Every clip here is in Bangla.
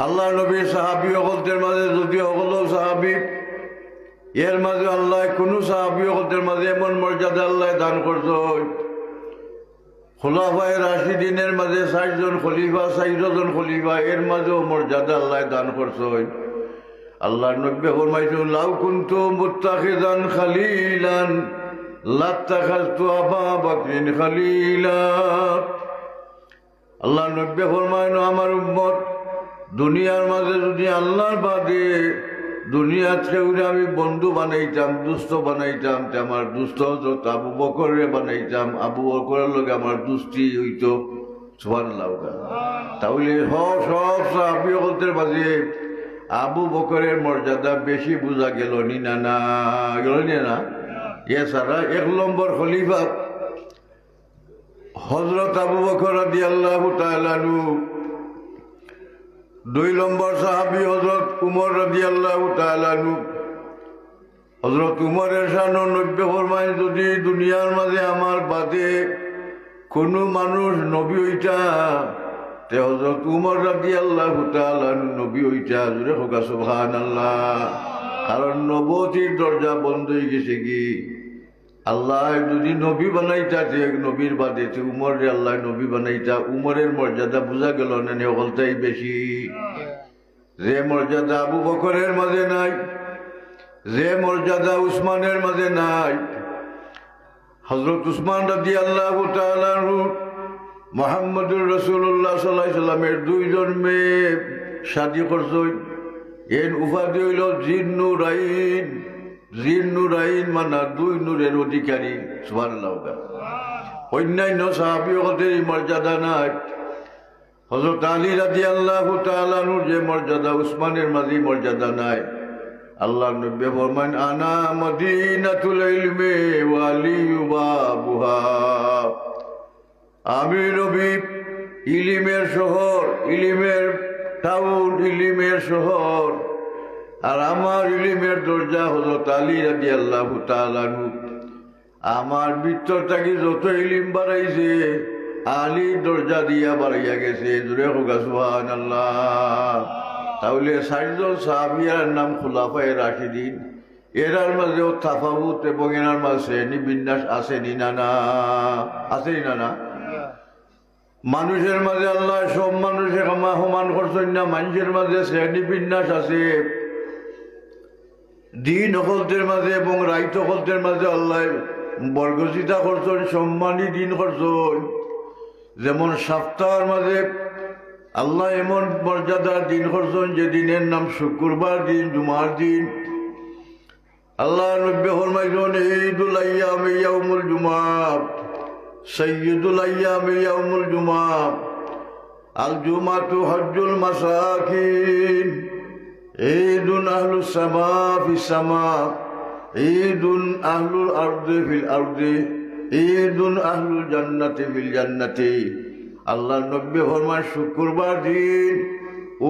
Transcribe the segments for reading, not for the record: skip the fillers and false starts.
আল্লাহ নবীর সাহাবী হকলদের মাঝে যদি হকল সাহাবী এর মাঝে আল্লাহ কোনো সাহাবী হকলদের মাঝে এমন মর্যাদা আল্লাহ দান করতো। খুলাফায়ে রাশিদিনের মাঝে ৬০ জন খলিফা, ৬০ জন খলিফা, এর মাঝেও মর্যাদা আল্লাহ দান করতো। আল্লাহ নবী ফরমাইছেন, লাউ কুনতু মুত্তাখিযান খালিলান লাত্তাখাযতু আবা বকরিন খালিলা। আল্লাহ নবী ফরমায়েন, আমার উম্মত দুনিয়ার মাঝে যদি আল্লাহর বাদে দুনিয়ার কেউরে আমি বন্ধু বানাইতাম, দুস্থ বানাইতাম, আমার দুস্থ হতো আবু বকরে বানাইতাম, আবু বকরের লগে আমার দুস্তি হইত। সুবহানাল্লাহ। তাহলে সব সাহাবী হকলদের মাঝে আবু বকরের মর্যাদা বেশি বোঝা গেল নি না গেল না। এছাড়া ১ নম্বর খলিফা হযরত আবু বকর রাদিয়াল্লাহু তাআলা আনহু, ২ নম্বর সাহাবী হযরত উমর রাদিয়াল্লাহু তাআলা আনহু। হযরত উমরের শান নবী ফরমায়, যদি দুনিয়ার মাঝে আমার বাদে কোনো মানুষ নবী হইতা তে হযরত উমর রাদিয়াল্লাহু তাআলা আনহু নবী হইতা। জোরে হোক সুবহানাল্লাহ। কারণ নবুয়তির দরজা বন্ধ হয়ে গেছে কি, আল্লাহ যদি নবী বানাইতা নবীর বাদে উমর রে আল্লাহ নবী বানাইতা, উমরের মর্যাদা বোঝা গেল না হলতাই বেশি। যে মর্যাদা আবু বকরের মাঝে নাই, যে মর্যাদা উসমানের মাঝে নাই। হযরত উসমান রাদিয়াল্লাহু তাআলা আনহু মুহাম্মদুর রাসূলুল্লাহ সাল্লাল্লাহু আলাইহি সাল্লামের ২ জন মেয়ে শাদী করছেন। এর উপাধি হইল জিন্নুরাইন। জিন্নুরাইন মানে ২ নূরের অধিকারী। সুবহানাল্লাহ। অন্যান্য সাহাবী হকলদের মর্যাদা নাই। হযরত আলী রাদিয়াল্লাহু তাআলা আনহুর যে মর্যাদা, উসমানের মাঝে মর্যাদা নাই। আল্লাহ নবী ফরমান, আনা মদিনাতুল ইলমি ওয়া আলিয়্যু বাবুহা। আমি নবী ইলিমের শহর, ইলিমের টাউন, ইলিমের শহর, আর আমার ইলিমের দরজা হযরত আলী রাদিয়াল্লাহু তাআলা আনহু। আমার ভিতর থেকে যত ইলিম বাড়াইছে আলীর দরজা দিয়া বাড়াইয়া গেছে। জোরে হোক সুবহানাল্লাহ। তাহলে ৬০ জন সাহাবীর নাম খুলাফায়ে রাশিদিন। এরার মাঝেও তাফাউত এবং এরার মাঝে শ্রেণী বিন্যাস আছে নি না না, আছে নি না। মানুষের মাঝে আল্লাহ সব মানুষের সমান করছেন না, মানুষের মাঝে শ্রেণী বিন্যাস আছে। দিন হকলদের মাঝে এবং রাইত হকলদের মাঝে আল্লাহ বর্গচিতা করছেন, সম্মানী দিন করছেন। যেমন সপ্তাহের মাঝে আল্লাহ এমন মর্যাদার দিন করছেন যে দিনের নাম শুক্রবার দিন, জুমার দিন। আল্লাহ নবী ফরমাইছেন, ঈদুল আইয়াম ইয়াউমুল জুমআ, সাইয়্যিদুল আইয়াম ইয়াউমুল জুমআ, আল জুমাতু হজ্জুল মাসাকিন, ঈদুন আহলুস সামা ফিস সামা, ঈদুন আহলুল আরদি ফিল আরদি, ঈদুন আহলুল জান্নাতি ফিল জান্নাতি। আল্লাহ নবী ফরমান, শুক্রবার দিন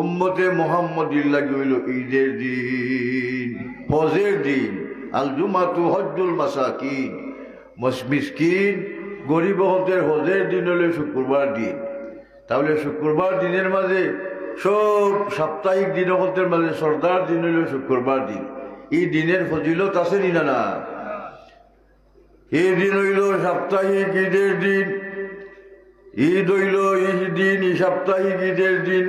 উম্মতে মুহাম্মদীর লাগি হইল ঈদের দিন, হজের দিন। আল জুমাতু হজ্জুল মাসাকিন, মিসকিন গরিব হকদের হজের দিন হইল শুক্রবার দিন। তাহলে শুক্রবার দিনের মাঝে সব সাপ্তাহিক দিন হকদের মাঝে সর্দার দিন হইল শুক্রবার দিন। এই দিনের ফজিলত আছে নি না। এই দিন হইল সাপ্তাহিক ঈদের দিন। ঈদ হইল ঈদ দিন, এই সাপ্তাহিক ঈদের দিন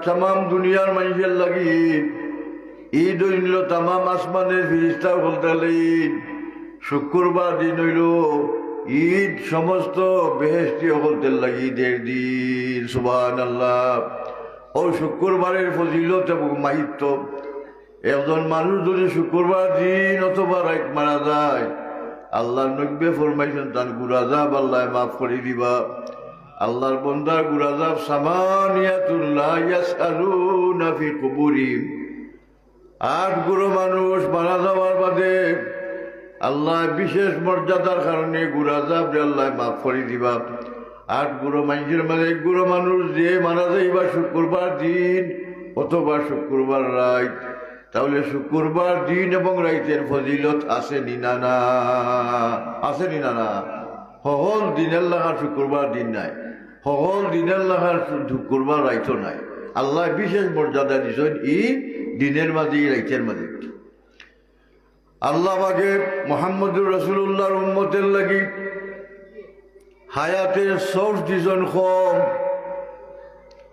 তামাম দুনিয়ার মানুষের লাগি ঈদ। ঈদ হইল তামাম আসমানের ফিরিস্তা হকলদের ঈদ। শুক্রবার দিন হইল ঈদ সমস্ত বেহেশতি হকলদের লাগি ঈদের দিন। সুবহানাল্লাহ। ও শুক্রবারের ফজিলত এবং মাহিত্য, একজন মানুষ যদি শুক্রবার দিন অথবা রাত মারা যায়, আল্লাহ নবী ফরমাইছেন তার গুনাহ আল্লাহ মাফ করে দিবা। আল্লাহর বান্দার গুনাহ সামানিয়াতুন লা ইয়াসআলুনা ফি কুবুরিহিম। ৮ গুরু মানুষ মারা যাওয়ার বাদে আল্লাহ বিশেষ মর্যাদার কারণে গুনাহ আল্লাহ মাফ করে দিবা। ৮ গুরু মানুষের মাঝে ১ গুরু মানুষ যে মারা যাইবা শুক্রবার দিন অথবা শুক্রবার রাত, তাহলে শুক্রবার দিন এবং রাইতের ফজিলত আছে নি না, আছে নি না। সকল দিনের লাগার শুক্রবার দিন নাই, সকল দিনের লাগার শুক্রবার রাইতো নাই। আল্লাহ বিশেষ মর্যাদা দিছেন ই দিনের মাঝে রাইতের মাঝে। আল্লাহ পাকে মুহাম্মদুর রাসূলুল্লাহর উম্মতের লাগি হায়াতের সোর্স দিছেন কম,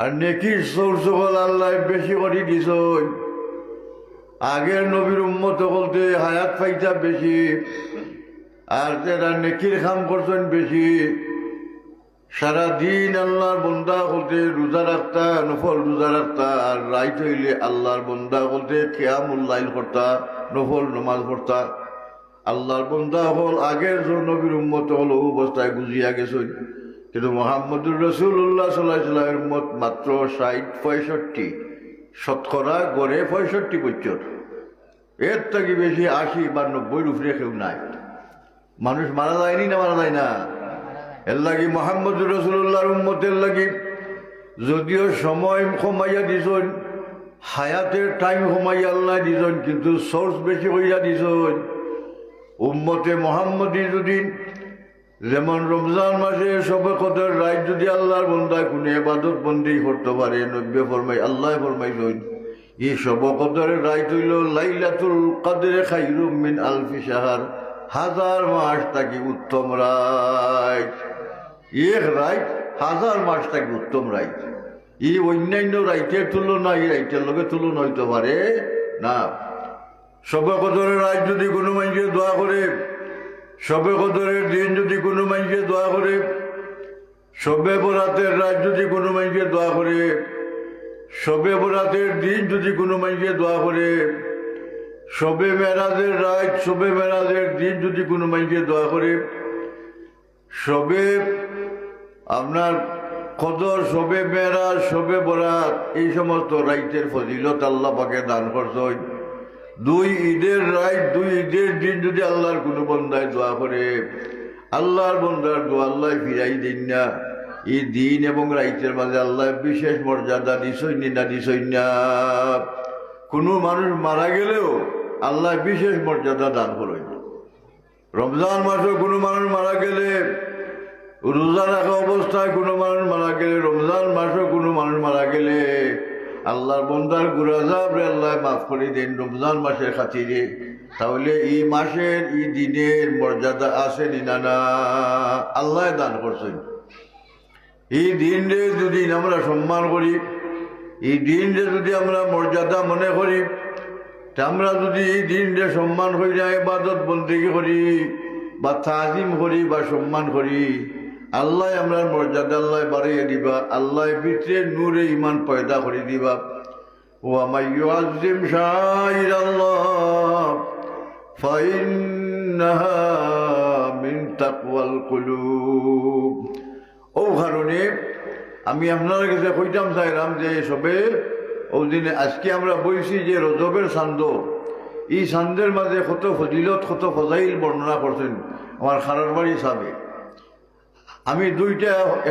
আর নেকির সোর্স হল আল্লাহ বেশি করে দিছেন। আগের নবীর উম্মত বলতে হায়াত পাইতা বেশি, আর যারা নেকির কাম করছেন বেশি। সারাদিন আল্লাহর বন্দা বলতে রোজা রাখতা, নফল রোজা রাখতা, আর রাইত হইলে আল্লাহর বন্দা বলতে কিয়ামুল লাইল করতা, নফল নমাজ পড়তা। আল্লাহর বন্দা হল আগের নবীর উম্মত হল অবস্থায় গুজিয়া গেছেন। কিন্তু মুহাম্মদুর রাসূলুল্লাহ সাল্লাল্লাহু আলাইহি ওয়াসাল্লামের উম্মত মাত্র ৬০-৬৫, শতকরা গড়ে ৬৫%। এর থেকে বেশি ৮০ বা ৯০ উপরে কেউ নাই। মানুষ মারা যায়নি না, মারা যায় না? এর লাগি মুহাম্মদুর রাসূলুল্লাহর উম্মতের লাগি যদিও সময় কমাইয়া দিছেন, হায়াতের টাইম কমাইয়া আল্লাহ দিছেন, কিন্তু সোর্স বেশি হইয়া দিছেন। উম্মতে মুহাম্মদী যদি যেমন রমজান মাসে সবে কদর রাত যদি আল্লাহর বান্দায় কোনো ইবাদত বন্দেগি করতে পারে, নবী ফরমাই আল্লাহ ফরমাইছেন এই সবে কদরের রাত হইল লাইলাতুল কদরে খায়রুম মিন আলফি শাহর, 1000 মাস থাকি উত্তম রাত। এক রাত 1000 মাস থাকি উত্তম রাত। এই অন্যান্য রাইতের তুলনা এই রাইতের লগে তুলনা হইতে পারে না। সবে কদরের রাত যদি কোনো মানুষে দোয়া করে, সবে কদরের দিন যদি কোনো মানুষে দোয়া করে, সবে বরাতের রাত যদি কোনো মানুষে দোয়া করে, সবে বরাতের দিন যদি কোনো মানুষে দোয়া করে, সবে মেরাজের রাত, সবে মেরাজের দিন যদি কোনো মানুষে দোয়া করে, সবে আপনার কদর, সবে মেরাজ, সবে বরাত, এই সমস্ত রাইতের ফজিলত আল্লাহ পাকে দান করছেন। 2 ঈদের রাত, 2 ঈদের দিন যদি আল্লাহর কোনো বন্দায় দোয়া করে, আল্লাহর বন্দার দোয়া আল্লাহ ফিরাই দিন না। এই দিন এবং রাইতের মাঝে আল্লাহ বিশেষ মর্যাদা দিছই না, দিছই না। কোনো মানুষ মারা গেলেও আল্লাহ বিশেষ মর্যাদা দান করেন। রমজান মাসে কোনো মানুষ মারা গেলে, রোজা রাখা অবস্থায় কোনো মানুষ মারা গেলে, রমজান মাসে কোনো মানুষ মারা গেলে আল্লাহর বন্দার গুনাহ আল্লাহ মাফ করে দেন রমজান মাসের খাতিরে। তাহলে এই মাসের এই দিনের মর্যাদা আছে না? না, আল্লাহ দান করছেন। এই দিনরে যদি আমরা সম্মান করি, এই দিনরে যদি আমরা মর্যাদা মনে করি, আমরা যদি এই দিনরে সম্মান হয়ে যায়, ইবাদত বন্দেগি করি বা তাজিম করি বা সম্মান করি, আল্লাহ আমরা মর্যাদা আল্লাহ বাড়িয়ে দিবা, আল্লাহ ভিতরে নূরে ইমান পয়দা করে দিবা। ওয়া মান ইউআযযিম শাআইরাল্লাহ ফাইন্নাহা মিন তাকওয়াল কুলুব। ও কারণে আমি আপনার কাছে কইতাম চাইলাম যে সবে ওই দিনে আজকে আমরা বলছি যে রজবের চান্দ, এই চান্দের মাঝে কত ফজিলত, কত ফজাইল বর্ণনা করছেন আমার খারার বাড়ি সাবে। আমি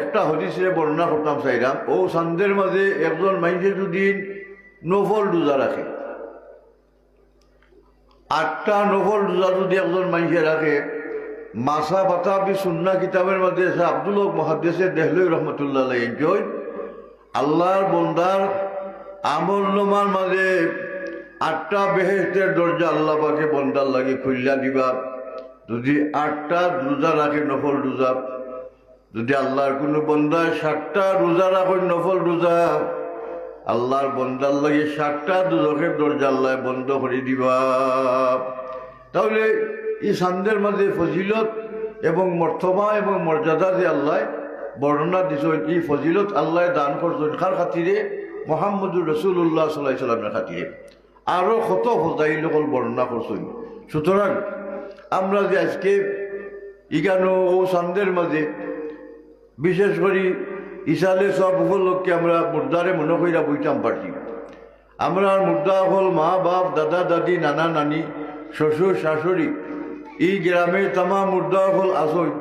একটা হদিসে বর্ণনা করতাম চাইলাম, ও চান্দের মাঝে একজন মানুষে যদি নফল রোজা রাখে, 8টা নফল রোজা যদি একজন মানুষে রাখে, মাসা বাতাবি সুন্না কিতাবের মধ্যে আব্দুল হক মুহাদ্দিসে দেহলভী রহমতুল্লাহ আলাইহি কইন, আল্লাহর বন্দার আমল নামার মাঝে 8টা বেহেশতের দরজা আল্লাহ পাকে বন্দার লাগে খুললা দিবা। যদি 8টা রোজা রাখে নফল রোজা, যদি আল্লাহর কোনো বন্দায় 7টা রোজা রাখেন নফল রোজা, আল্লাহর বন্দার লাগে 7টা দুজখের দরজা আল্লাহ বন্ধ করে দিবা। তাহলে এই চান্দের মাঝে ফজিলত এবং মর্তবা এবং মর্যাদা যে আল্লাহ বর্ণনা দিছেন, এই ফজিলত আল্লাহ দান করছেন কার খাতিরে? মুহাম্মদুর রাসূলুল্লাহ সাল্লাল্লাহু আলাইহি ওয়াসাল্লামের খাতিরে। আরও কত ফজাইল বর্ণনা করছেন। সুতরাং আমরা যে আজকে ইগানো ও চান্দের মাঝে বিশেষ করে ইসালে সব উপলক্ষে আমরা মুর্দারে মনে কইরা বইতাম পারছি। আমরা মুর্দা হল মা বাপ, দাদা দাদি, নানা নানি, শ্বশুর শাশুড়ি, এই গ্রামের তামা মুর্দা হল আসই,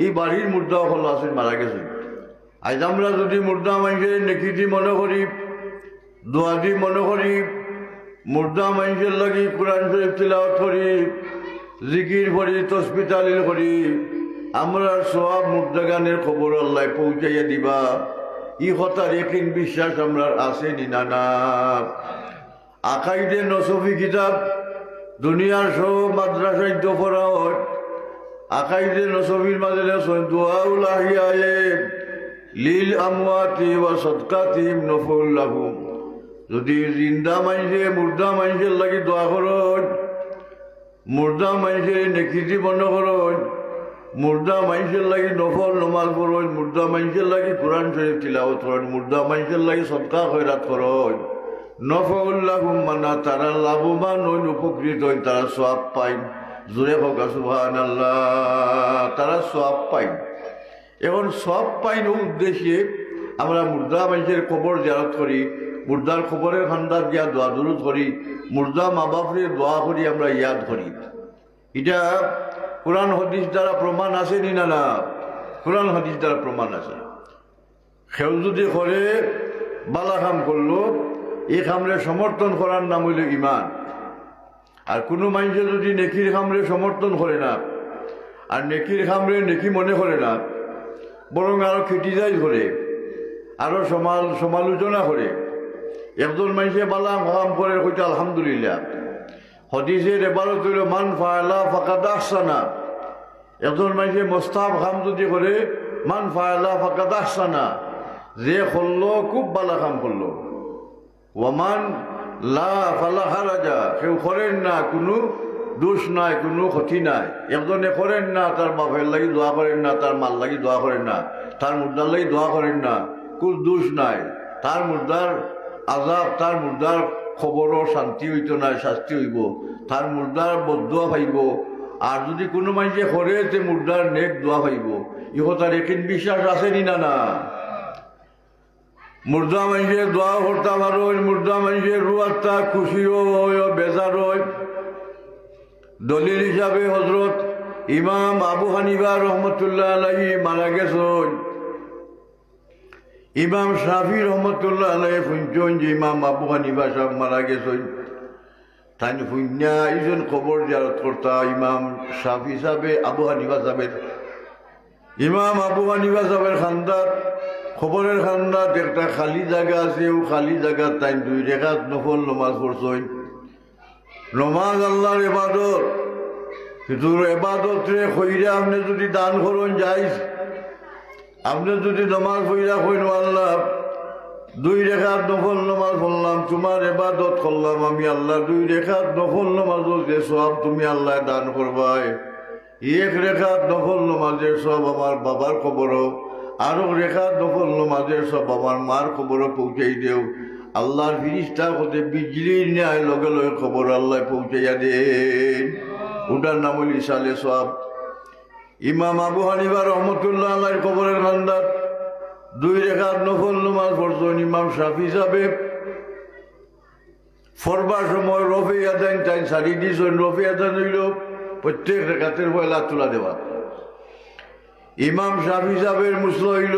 এই বাড়ির মুর্দা হল আসই মারা গেছে। আজ আমরা যদি মুর্দা মানুষের নেকিটি মনে করি, দোয়া দি মনে করি, মুর্দা মানুষের লাগি কোরআন শরীফ তিলাওয়াত করি, জিকির করি, তসবিহ তাহলিল করি, আমরা সব মুর্দা গানের খবর আল্লাহ পৌঁছাইয়া দিবা। ই কথার একদিন বিশ্বাস আমরা আছে নি না না? আকাইদে নসফি কিতাব দুনিয়ার সব মাদ্রাসায় তো পড়া হয়। আকাইদে নসফির মাঝে দুআউল আহিয়ায়ে লিল আমওয়াতি ওয়া সাদকাতিহিম নফউল লাহুম। যদি জিন্দা মাইনসে মুর্দা মাইনসের লাগি দোয়া করন, মুর্দা মাইনসের নেকিতি বন্ধ করন, মুর্দা মাইনসের লাগি নফল নমাজ পড়ন, মুর্দা মাইনসের লাগি কোরআন শরীফ তিলাওয়াত করেন, মুর্দা মাইনসের লাগি সদকা খয়রাত করেন, নফউল লাহুম মানা তারা লাভবান হইন, উপকৃত হইন, তারা সওয়াব পাইন। জোরে হোক সুবহানাল্লাহ, তারা সওয়াব পাইন। এখন সওয়াব পাইন উদ্দেশ্যে আমরা মুর্দা মাইনসের কবর জিয়ারত করি, মুর্দার খবরের খান্দার দিয়া দোয়া দুরুদ করি, মুর্দা মা বাপরে দোয়া করি, আমরা ইয়াদ করি। এটা কোরআন হাদিস দ্বারা প্রমাণ আছে নি না? না, কোরআন হাদিস দ্বারা প্রমাণ আছে। কেউ যদি করে বালা কাম করলো, এই কামরে সমর্থন করার নাম হইল ইমান। আর কোনো মানুষে যদি নেকির কামরে সমর্থন করে না, আর নেকির কামরে নেকি মনে করে না, বরং আরো ক্রিটিসাইজ করে, আরো সমালোচনা করে, একজন মানুষে বালা কাম করে কইতে আলহামদুলিল্লাহ। হাদিসের এবারত হইল মান ফাআলা ফাকাদ আহসানা। একজন মানুষে মোস্তাহাব কাম যদি করে, মান ফাআলা ফাকাদ আহসানা, যে করলো খুব বালা কাম করলো। ওয়ামান লা ফালা হারাজা, কেউ করেন না, কোনো দোষ নাই, কোনো ক্ষতি নাই। একজনে করেন না, তার বাপের লাগি দোয়া করেন না, তার মাল লাগি দোয়া করেন না, তার মুর্দার লাগি দোয়া করেন না, কোনো দোষ নাই। তার মুর্দার আজাব, তার মুর্দার খবরও শান্তি হইত না, শাস্তি হইব, তার মুর্দার বদদোয়া পাইব। আর যদি কোনো মানুষে করে, তে মুর্দার নেক দোয়া পাইব। ইহ তার একিন বিশ্বাস আছে নি না? না। মুর্দা মানুষের দোয়া করতাম, আর ওই মুর্দা মানুষের রুয়াত্তা খুশিও হয়, বেজার হয়। দলিল হিসাবে হজরত ইমাম আবু হানিফা রহমতুল্লাহ আলাইহি মারা গেছেন। ইমাম শাফি রহমতুল্লাহ আলাইহি শুনছেন যে ইমাম আবু হানিফা সাহেব মারা গেছেন। তাই শুনিয়া এইজন খবর জিয়ারত করতা ইমাম শাফি সাহেবে আবু হানিফা সাহেবের। ইমাম আবু হানিফা সাহেবের খান্দার খবরের খান্দাত একটা খালি জায়গা আছে, ও খালি জায়গা তাই 2 রাকাত নফল নমাজ পড়ছেন। নমাজ আল্লাহর ইবাদত, কিন্তু এবাদত রে কইরা আপনি যদি দান করেন যাইস, আপনি যদি নমাজ পড়া কইন আল্লাহ 2 রাকাত নফল নমাজ পড়লাম, তোমার ইবাদত করলাম আমি আল্লাহ, 2 রাকাত নফল নমাজের যে সওয়াব তুমি আল্লাহ দান করবাই, 1 রাকাত নফল নমাজের সব আমার বাবার কবরও, আরো 1 রাকাত নফল নমাজের সব আমার মার কবরও পৌঁছাই দেও। আল্লাহর ফিরিস্তা হতে বিজলির ন্যায় লগে লগে খবর আল্লাহ পৌঁছাইয়া দেন। ওটার নাম হল ইসালে সওয়াব। ইমাম আবু হানিফা রহমতুল্লাহ আলাইহির কবরের খান্দাত 2 রাকাত নফল নামাজ পড়ছেন। ইমাম শাফি সাহেব ফরবার সময় রফে আদান তাই সারি দিয়েছেন। রফে আদান হইল প্রত্যেক রাকাতের পয়লা তুলা দেওয়া। ইমাম শাফি সাহেবের মুসল হইল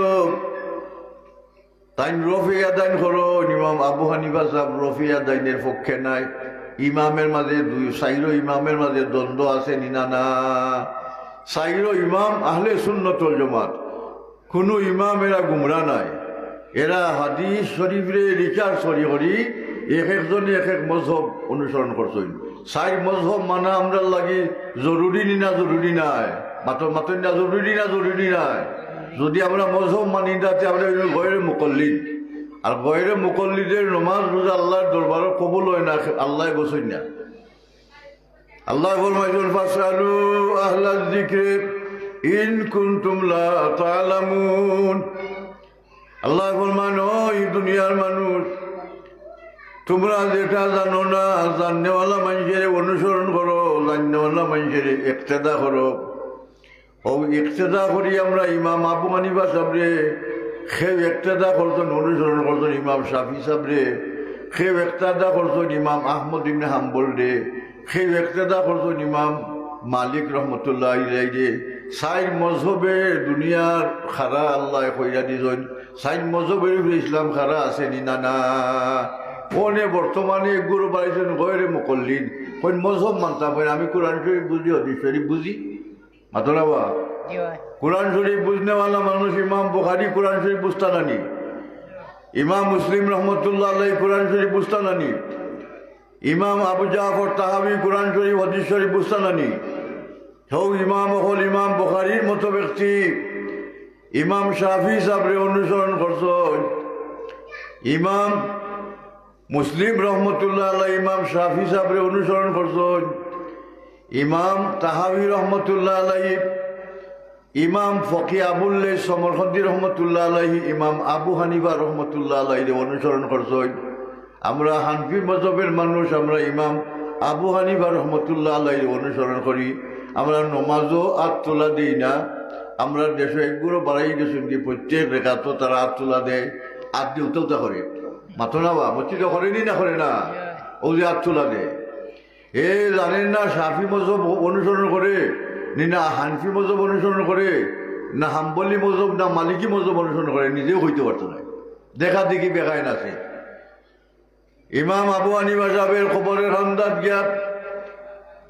তাই রফে আদান করো। ইমাম আবু হানিফা সাহেব রফে আদানের পক্ষে নাই। ইমামের মাঝে 4 ইমামের মাঝে দ্বন্দ্ব আছে নিনা না? 4 ইমাম আহলে সুন্নাতুল জামাত, কোনো ইমাম এরা গুমরা নাই। এরা হাদিস শরীফরে রিচার্জ করি এক একজনে এক এক মজহব অনুসরণ করছেন। 4 মজহব মানা আমরা লাগি জরুরি না? জরুরি নাই। মাতন না জরুরি না? জরুরি নাই। যদি আমরা মজহব মানি তাতে আমরা গয়রে মুকল্লিদ, আর গয়রে মুকল্লিদের নমাজ রোজা আল্লাহর দরবারে কবুল হয় না, আল্লাহ বসেন না। আল্লাহ ফরমাইছেন ফাসআলু আহলায যিকরি ইন কুনতুম লা তা'লামুন। আল্লাহ ফরমান, ওই দুনিয়ার মানুষ, তোমরা যেটা জানো না, জাননেওয়ালা মানুষের অনুসরণ করো, জাননেওয়ালা মানুষের ইক্তেদা করো। ও ইক্তেদা করি আমরা ইমাম আবু হানিফা সাহেবরে সেও ইক্তেদা করছেন, অনুসরণ করছেন ইমাম শাফি সাহেবরে, সেও ইক্তেদা করছেন ইমাম আহমদ ইবনে হাম্বল রে, সেও ইক্তেদা করছেন ইমাম মালিক রহমতুল্লাহ আলাইহি। 4 মজহবে দুনিয়ার খারা আল্লাহ কইরা দিছেন। 4 মজহবের ইসলাম খারা আছে নি না? না। ওনে বর্তমানে গুরু বাড়াইছেন গয়রে মুকল্লিদ, কোন মজহব মানতাম। আমি কোরআন শরীফ বুঝি, হাদিস শরীফ বুঝি। মাতলাবা কোরআন শরীফ বুঝনেওয়ালা মানুষ ইমাম বুখারী কোরআন শরীফ বুঝতা নানি, ইমাম মুসলিম রহমতুল্লাহ আলাইহি কোরআন শরীফ বুস্তানানি, ইমাম আবু জাফর তাহাবি কোরআন শরীফ হাদিস শরীফ বুস্তানানি, হৌ ইমাম হল ইমাম বুখারীর মতো ব্যক্তি ইমাম শাফি সাহেবরে অনুসরণ করছেন। ইমাম মুসলিম রহমতুল্লাহ আলাইহি ইমাম শাফি সাহেবরে অনুসরণ করছেন। ইমাম তাহাবি রহমতুল্লাহ আলাইহি, ইমাম ফকি আবুল্লাহ সমরখন্দি রহমতুল্লাহ আলাইহি, ইমাম আবু হানিফা রহমতুল্লাহ আলাইহি অনুসরণ করছেন। আমরা হানফি মজহবের মানুষ, আমরা ইমাম আবু হানিফা রহমতুল্লাহ আলাইহি অনুসরণ করি। আমরা নমাজও আত তোলা দিই না। আমরা দেশে একগুলো বাড়াই গেছেন কি প্রত্যেক রেখাতো তারা আত তোলা দেয়, আত দিয়ে উত্তলতা করে মাথো না বা মসজিদে করেনি না করে না, ও যে আত তোলা দেয়। এ জানেন না শাফি মজহব অনুসরণ করে না হানফি মজহব অনুসরণ করে না হাম্বলি মজহব না মালিকি মজহব অনুসরণ করে, নিজেও হইতে পারতো না, দেখা দেখি বেকায় নাছে। ইমাম আবু হানিফা সাহেবের খবরের আন্দাজ জ্ঞাত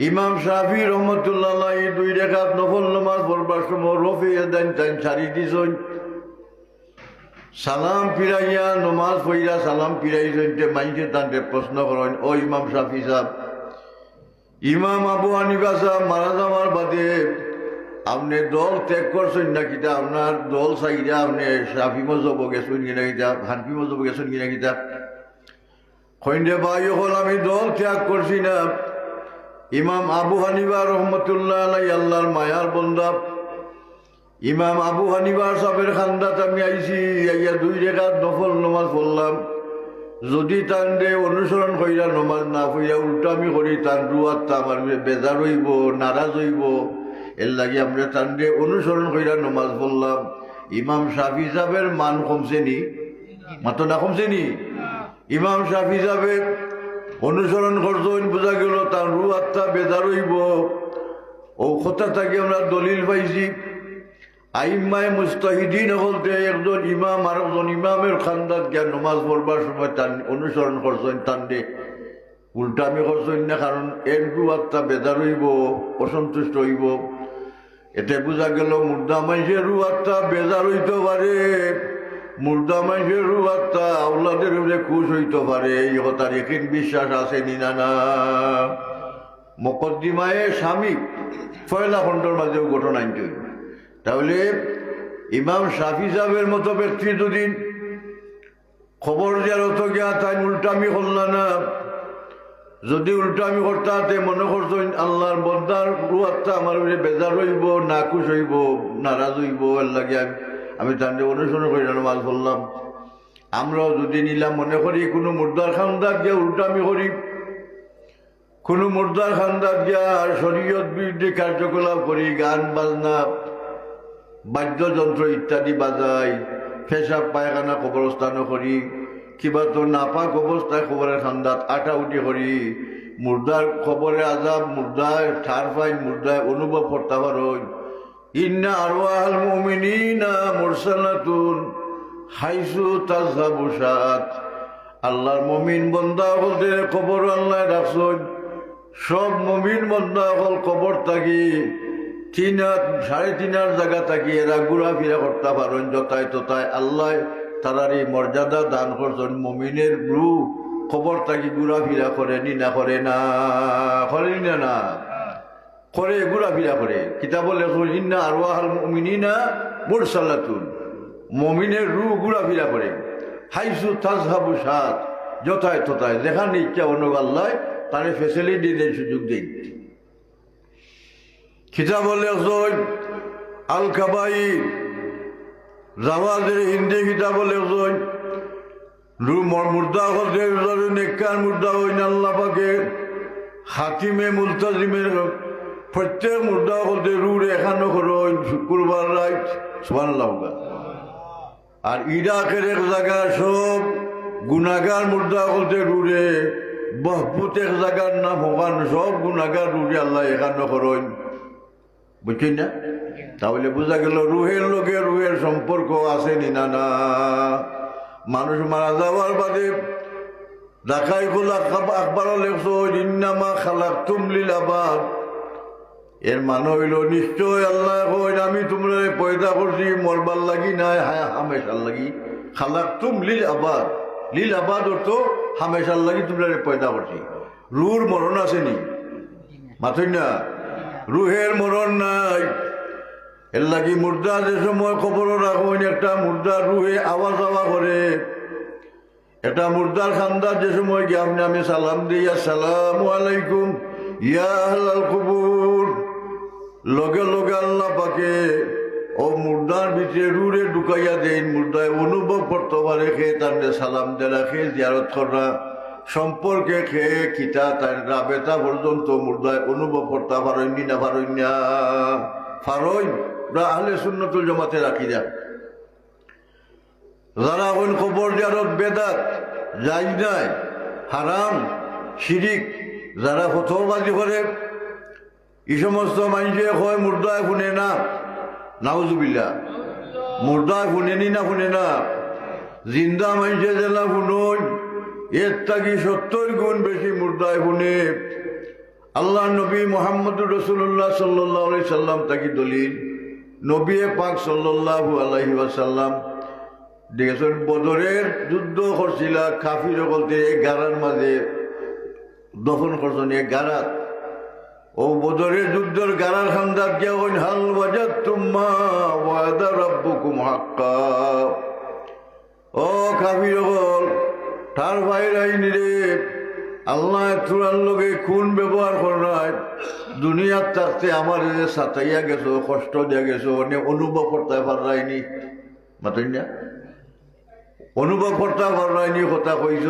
ইমাম শাফি রহমতুল্লাহ আলাইহি 2 রাকাত নফল নামাজ পড়বার সময় রফি ইয়াদাইন তাই ছাড়ি দিছেন। সালাম ফিরাইয়া নমাজ পড়িয়া সালাম ফিরাইছেন। মাইকে তাদের প্রশ্ন করেন, ও ইমাম শাফি সাহেব, ইমাম আবু হানিফা সাহেব মারা যাওয়ার বাদে আপনি দল ত্যাগ করছেন না কিতা? আপনার দল চাইরা আপনি শাফি মজহব গেছেন কিনা কিতা, হানফি মজহব গেছেন কিনা কিতা? কইন্ডে ভাই হল আমি দল ত্যাগ করছি না। ইমাম আবু হানিফা রহমতুল্লাহ আলাইহি আল্লাহর মায়ার বন্দা, ইমাম আবু হানিফা সাহেবের খান্দাত আমি আইছি, আইয়া 2 রাকাত নফল নামাজ পড়লাম। যদি তান দে অনুসরণ কইরা নমাজ না পড়িয়া উল্টা আমি করি, তান রুয়াত আমার বেজার হইব, নারাজ হইব, এর লাগে আমরা তান দে অনুসরণ কইরা নমাজ পড়লাম। ইমাম শাফি সাহেবের মান কমছে নি? মাত্র না কমছে নি? ইমাম শাফি সাহেবের অনুসরণ করছেন, বোঝা গেল তার রু আত্মা বেজার হইব। ও কথা থেকে আমরা দলিল পাইছি। আইম্মায়ে মুস্তাহিদিন বলতে একজন ইমাম আর একজন ইমামের খান্দাত জ্ঞান নমাজ পড়বার সময় তার অনুসরণ করছেন, তান্ডে উল্টামি করছেন না, কারণ এর রু আত্মা বেজার হইব, অসন্তুষ্ট হইব। এতে বোঝা গেল মুর্দা মানুষের রু আত্মা বেজার হইতে পারে, মুর্দা মানুষের রু আত্মা আওলাদের উপরে খুশ হইতে পারে। এই কথার একিন বিশ্বাস আছে নিনা না? মুকদ্দিমায়ে স্বামী 1 খণ্ডের মাঝেও ঘটনা আনতে। তাহলে ইমাম শাফি সাহেবের মতো ব্যক্তি যদি খবর জিয়ারত গিয়া তাই উল্টামি করল না, যদি উল্টামি করতে মনে করছেন আল্লাহর বন্দার রু আত্মা আমার উপরে বেজার হইব, নাকুশ হইব, নারাজ হইব, এর লাগে আমি তাদের অনুসরণ করি নামাজ পড়লাম। আমরাও যদি নিলাম মনে করি কোনো মুর্দার খান্দাত গিয়া উল্টামি করি, কোনো মুর্দার খান্দাত গিয়া শরীয়ত বিরুদ্ধে কার্যকলাপ করি, গান বাজনা বাদ্যযন্ত্র ইত্যাদি বাজাই, পেশাব পায়খানা কবরস্থানও করি, কিবা তো নাপাক অবস্থায় খবরের খান্দাত আটা উঠি করি, মুর্দার খবরে আজাব, মুর্দায় ঠার পাই, মুর্দায় অনুভব করতে পারো। ইন্না আরওয়াহাল মুমিনিনা মুরসালাতুন হাইসু তাযহাবু শাআত। আল্লাহর মুমিন বান্দা বলতে খবর আল্লাহ রাখছেন, সব মুমিন বান্দা হল কবর থাকি 3 হাত 3.5 হাত জায়গা থাকি এরা ঘোরাফেরা করতে পারেন যথায় তথায়। আল্লাহ তারারই মর্যাদা দান করছেন। মুমিনের রু খবর থাকি ঘোরাফেরা করে নি না? করে না? করে না? না করে, ঘোরাফেরা করে। কিতাব লেখুন ইন্না আরওয়াহাল মুমিনিনা মুরসালাতুন, মুমিনের রু ঘোরাফেরা করে। হাইসু তাযহাবু শাআত, যথায় তথায় যেখানে ইচ্ছা অনুগ আল্লাহ তারে ফেসিলিটি দেন, সুযোগ দেন। কিতাব লেখুন আল কাবাইর, জাওয়াজের হিন্দি কিতাব লেখুন রু মুর্দা হতে নেককার মুর্দা হইন আল্লাহ পাকে হাকিমে মুলতাজিমের প্রত্যেক মুর্দা হতে রুর এখানো করুন শুক্রবার রাত সুবহানাল্লাহ। আর ইরাকের এক জায়গা সব গুনাগার মুর্দা হতে রুরে বহুত এক জায়গার নাম হবান, সব গুনাগার রুরে আল্লাহ এখানো করুন, বুঝছেন না? তাহলে বোঝা গেল রুহের লোকের রুহের সম্পর্ক আছে নিনা না? মানুষ মারা যাওয়ার বাদে দেখাই গুলো আকবর লেখছো ইন্নামা খালাকতুম লিল আবাদ, এর মানে হইল নিশ্চয় আল্লাহ কইন আমি তোমরা পয়দা করছি মরবার লাগি না, হামেশার লাগি। খালাকতুম লিল আবাদ, লিল আবাদ অর্থ হামেশার লাগি তোমরা পয়দা করছি। রুর মরণ আসেনি, মাথুই না, রুহের মরণ নাই। এর লাগি মুর্দা যে সময় খবর রাখবেন, একটা মুর্দার রুহে আওয়াজ আওয়া করে, একটা মুর্দার খান্দার যে সময় গিয়ে আপনি আমি সালাম দিই আসসালামু আলাইকুম ইয়া আহলাল কুবুর, লগে লগে আল্লাহ পাকে ও মুর্দার ভিতরে রুরে ঢুকাইয়া দেন, মুর্দায় অনুভব করতে পারে খেয়ে তার সালাম দেলা খেয়ে জিয়ারত করা সম্পর্কে খেয়ে খিতা তার রাবেতা পর্যন্ত মুর্দায় অনুভব করতে পারেননি না পারেন না ফারইন আহলে সুন্নতুল জামাতে রাখি যা। যারা হন খবর জিয়ারত বেদাত জায়েজ নাই, হারাম, শিরিক, যারা ফতোয়াবাজি করে এই সমস্ত মানুষে হয় মুর্দায় শুনে না, নাউজুবিল্লাহ, মুর্দায় শুনেনি না শুনে না, জিন্দা মানুষে জেলা শুনুন এর থাকি 70 গুণ বেশি মুর্দায় শুনে। আল্লাহ নবী মুহাম্মদুর রাসূলুল্লাহ সাল্লাল্লাহু আলাইহি সাল্লাম তাকি দলিল, নবী পাক সাল্লাল্লাহু আলাইহি ওয়াসাল্লাম দেখেছেন বদরের যুদ্ধ করছিল, কাফির বলতে এক গাড়ার মাঝে দফন করছেন, এক গাড়াত। ও বদরের যুদ্ধের গাড়ার খান্দার গিয়া হইন হাল ওয়াজাদতুম মা ওয়াদা রাব্বুকুম হাক্কা। ও কাফির বল তার ভাইরাইনি রে, আল্লাহ তোরার লোকে খুন ব্যবহার করায় দুনিয়ার থাকতে আমার যে সাতাইয়া গেছো, কষ্ট দিয়া গেছো, অনেক অনুভব করতে পারাইনি, মাতেন না, অনুভব করতে পারাইনি কথা কইস,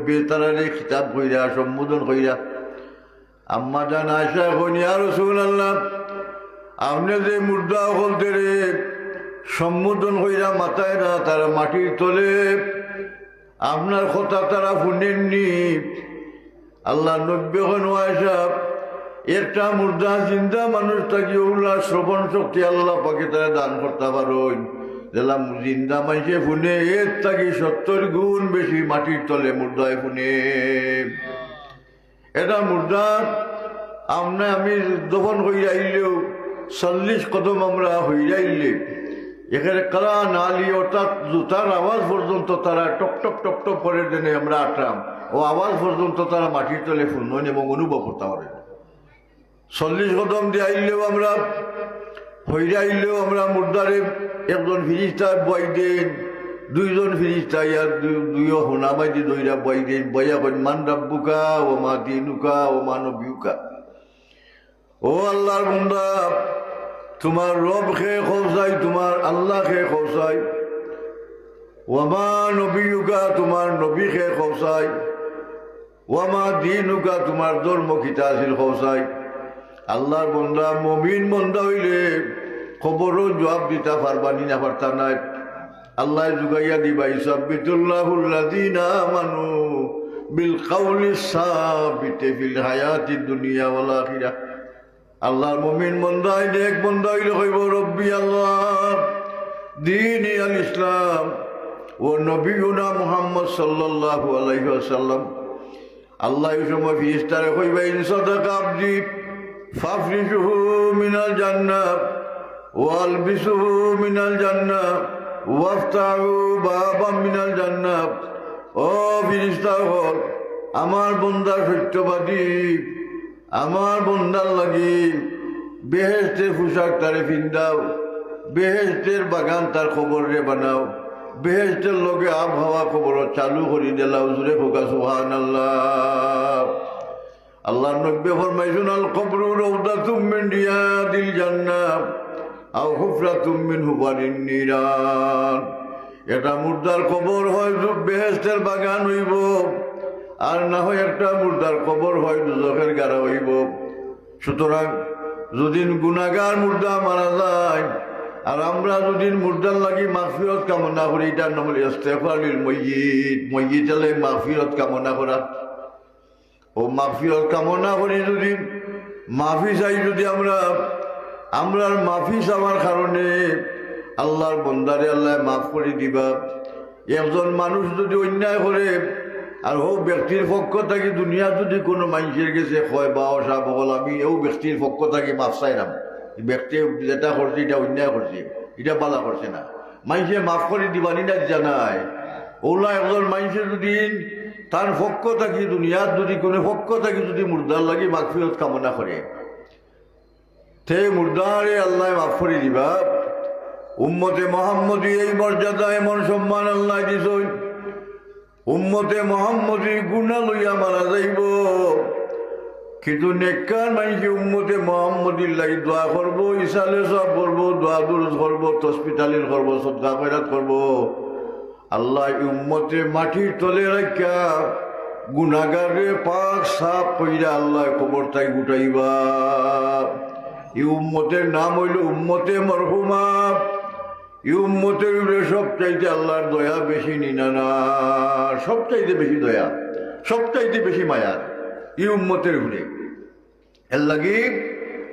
বেতারারে খিতাব কইরা সম্বোধন কইরা। আম্মা জান আয়েশা কইনি ইয়া রাসূলুল্লাহ, আপনি যে মুর্দা হলতে রে সম্বোধন কইরা মাথায় না, তারা মাটির তলে আপনার কথা তারা শুনেননি। আল্লাহ নবী হন আয়েশা, একটা মুর্দা জিন্দা মানুষ থাকি ওগুলা শ্রবণ শক্তি আল্লাহ পাকে তারা দান করতে পারেন, যেলাম জিন্দা মানুষে শুনে এর থাকি 70 গুণ বেশি মাটির তলে মুর্দায় শুনে। এটা মুর্দা আপনি আমি দফন হইয়া আইলেও 40 কদম আমরা হইয়া আইলে এখানে কালা নালি অর্থাৎ জুতার আওয়াজ পর্যন্ত তারা টপ টপ টপ টপ করে দেনে আমরা আটরাম, ও আওয়াজ পর্যন্ত তারা মাটির তলে শুনবেন এবং অনুভব করতে পারেন। 40 কদম দিয়ে আইলেও আমরা হইয়া আইলেও আমরা মুর্দারে একজন ফিরিস্তা বই দেন, 2 জন ফিরিস্তা ইয়ার দুইও হোনাবাইদি দইরা বই দেন, বইয়া কইন মান রাব্বুকা ও মা দিনুকা ও মা নবিউকা। ও আল্লাহর বান্দা, তোমার রব খেয়ে খোঁজাই, তোমার আল্লাহ খেয়ে খোঁজাই, ওয়ামা নবীকা তোমার নবী খেয়ে খোঁজাই, ওয়ামা দিনুকা তোমার ধর্ম কিতা আছিল খোঁজাই। আল্লাহর বন্দা মুমিন বন্দা হইলে খবরও জবাব দিতে পারবানি না, পারতা নাই। আল্লাহ যুগাইয়া দিবা ইসাব্বিতুল্লাহুল্লাযীনা আমানু বিল কাউলিস সাবিতি ফিল হায়াতিদ দুনিয়া ওয়াল আখিরাহ। আল্লাহর মুমিন বন্দাই নেক বন্দা হইলে কইব রব্বি আল্লাহ দীনি আল ইসলাম ও নবিয়ুনা মুহাম্মদ সাল্লাল্লাহু আলাইহি ওয়াসাল্লাম। আল্লাহ এই সময় ফিরিস্তারে কইবা ইন সাদাকা আবদি ফাফরিশুহু মিনাল জান্নাহ ওয়ালবিসুহু মিনাল জান্নাহ ওয়াফতাহু বাবাম মিনাল জান্নাহ। ও ফিরিস্তা হল আমার বন্দা সত্যবাদী, আমার বন্দার লাগি বেহেশতের পোশাক তারে পিন্দাও, বেহেশতের বাগান তার খবর রে বানাও, বেহেশতের লগে আবহাওয়া খবর চালু করি দিলাও। জুড়ে ফোকা সুবহানাল্লাহ। আল্লাহ নবী ফরমাইছেন আল কবরু রাউদাতুম মিন রিয়াদিল জান্নাহ আও হুফরাতুম মিন হুবারিন নিরান। এটা মুর্দার কবর হয় বেহেশতের বাগান হইব, আর না হয় একটা মুর্দার কবর হয় দুজখের গাড়া হইব। সুতরাং যদি গুনাহগার মুর্দা মারা যায় আর আমরা যদি মুর্দার লাগি মাগফিরত কামনা করি, এটার নাম হল ইস্তেগফার লিল মাইয়িত। মাইয়িত হলে মাগফিরত কামনা করা। ও মাগফিরত কামনা করি যদি মাফি চাই, যদি আমরার মাফি চাওয়ার কারণে আল্লাহর বন্দারে আল্লাহ মাফ করে দিবা। একজন মানুষ যদি অন্যায় করে আর ও ব্যক্তির পক্ষ থাকি দুনিয়া যদি কোনো মানুষের গেছে হয় বা অসা বল, আমি ও ব্যক্তির পক্ষ থাকি মাফ চাইলাম, ব্যক্তি যেটা করছে এটা অন্যায় করছে, এটা বালা করছে না, মানুষে মাফ করে দিবানি না জানায়। ওলা একজন মানুষে যদি তার পক্ষ থাকি দুনিয়ার যদি কোনো পক্ষ থাকি যদি মুর্দার লাগি মাগফিরত কামনা করে, তে মুর্দারে আল্লাহ মাফ করে দিবা। উম্মতে মোহাম্মদী এই মর্যাদা এমন সম্মান আল্লাহ দিছ। উম্মতে মোহাম্মদী গুণা লইয়া মারা যাইব, কিন্তু নেককার মানুষে উম্মতে মোহাম্মদীর লাগি দোয়া করবো, ইসালে সব করবো, দোয়া দুরুদ করবো, তসবিতালিল করবো, সদকা খয়রাত করবো। আল্লাহ উম্মতে মাটির তলে রাখা গুনাগারে পাক সাফ কইরা আল্লাহ কবর তাই গুটাইবা। এই উম্মতের নাম হইল উম্মতে মরহুমা। এই উম্মতের সবচাইতে আল্লাহর দয়া বেশি নিনানা, সবচাইতে বেশি দয়া, সবচাইতে বেশি মায়া এই উম্মতের উপরে। এর লাগি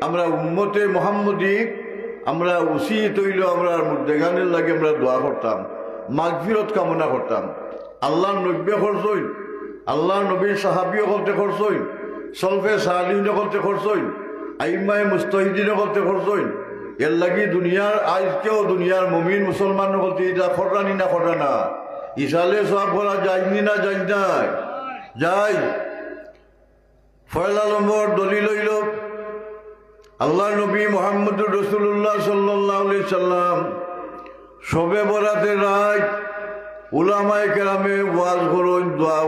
আমরা উম্মতে মোহাম্মদী আমরা উচিত হইল আমরা মুর্দেগানের লাগে আমরা দোয়া করতাম, মাগফিরত কামনা করতাম। আল্লাহ নব্বে খরচ হইল, আল্লাহ নবীর সাহাবিও করতে খরচ হইল, সলফে সাহালিনও করতে খরচ হইল, আইমায় মুস্তাহিদিনও করতে খরচ হইল। এর লাগি দুনিয়ার আজকেও দুনিয়ার মমিন মুসলমান বলতে এটা খররানি না খররা না, ইসালে সব করা যায়নি না যাই নাই যাই। পয়লা নম্বর দলিল হইল আল্লাহ নবী মুহাম্মদুর রাসূলুল্লাহ সাল্লাল্লাহু আলাইহি সাল্লাম শবে বরাতের রাত উলামায়ে কেরামে ওয়াজ করুন, দোয়া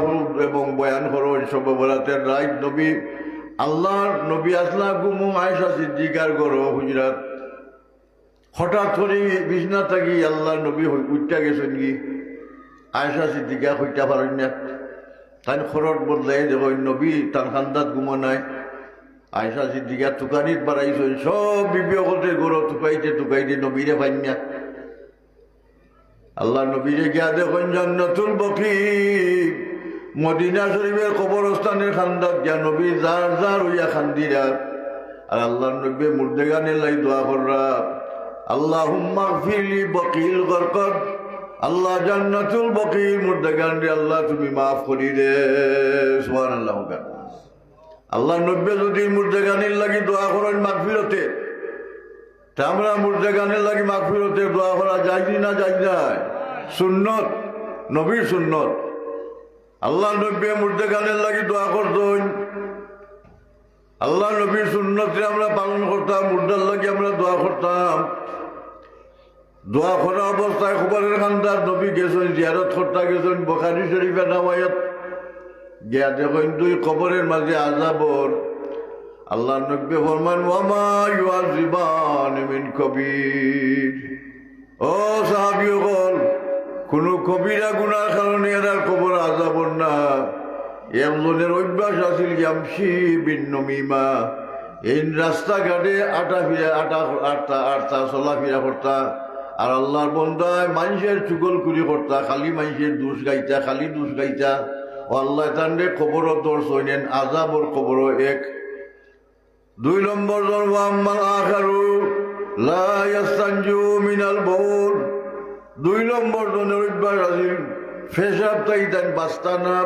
এবং বয়ান করুন। শবে বরাতের রাত নবী আল্লাহর নবী আসলা গুমু আয়েশা সিদ্দিকার ঘর হুজরাত। হঠাৎ করে বিছনা থাকি আল্লাহর নবী উঠটা গেছেন কি আয়েশা সিদ্দিকা হইতে পারেন না, তাই খরট বদলাই দেব নবী তার খান্দাত ঘুমো নাই। আয়েশা সিদ্দিকা তুকানিত বাড়াইছেন, সব বিবি করতে গরো তুকাইতে তুকাইতে নবীরে পাইন না। আল্লাহ নবীরে গিয়া দেখেন জান্নাতুল বকি মদিনা শরীফের কবরস্থানের খান্দাত গিয়া নবী যার যার হইয়া খান্দিরা। আর আল্লাহ নবী মুর্দেগানের লাই দোয়া কররা, আল্লাহুম্মা গফিরলি বকিল গরকত, আল্লাহ জান্নাতুল বকিল মুর্দেগান রে আল্লাহ তুমি মাফ করি দে। সুবহানাল্লাহ। আল্লাহ নবী যদি মুর্দেগানের লাগি দোয়া করেন মাগফিরতে, তা আমরা মুর্দেগানের লাগি মাগফিরতে দোয়া করা যায় কি না যায় নাই? সুন্নত, নবীর সুন্নত। আল্লাহ নবী মুর্দেগানের লাগি দোয়া করতেন, আল্লাহ নবীর সুন্নতে আমরা পালন করতাম, মুর্দার লাগি আমরা দোয়া করতাম। দোয়া করা অবস্থায় খবরের খান্দার নবী গেছেন, জিয়ারত করতে গেছেন বুখারী শরীফে নামায়াত গিয়া দেখেন দুই কবরের মাঝে আযাবর। আল্লাহ নবী ফরমান ওয়ামা ইউআযিবান মিন কবির। ও সাহাবীগণ, কোন কবিরা গুনার কারণে এরা কবর আযাবর না। একজনের অভ্যাস আছিল ইয়ামশি বিন নমিমা, এই রাস্তাঘাটে আটা চলাফেরা করতা। আর আল্লাহর বন্দায় মানুষের চুগলখুরি করতা, খালি মানুষের দোষ গাইতা, খালি দোষ গাইতা। ও আল্লাহ তান্ডে খবর দর্শ হইলেন আযাবর খবর এক। দুই নম্বর ওয়াম্মাল আখারু লা ইয়াস্তানজু মিনাল বাউল। দুই নম্বর জনের অভ্যাস আছিল পেশাব তাইতেন বাস্তা না।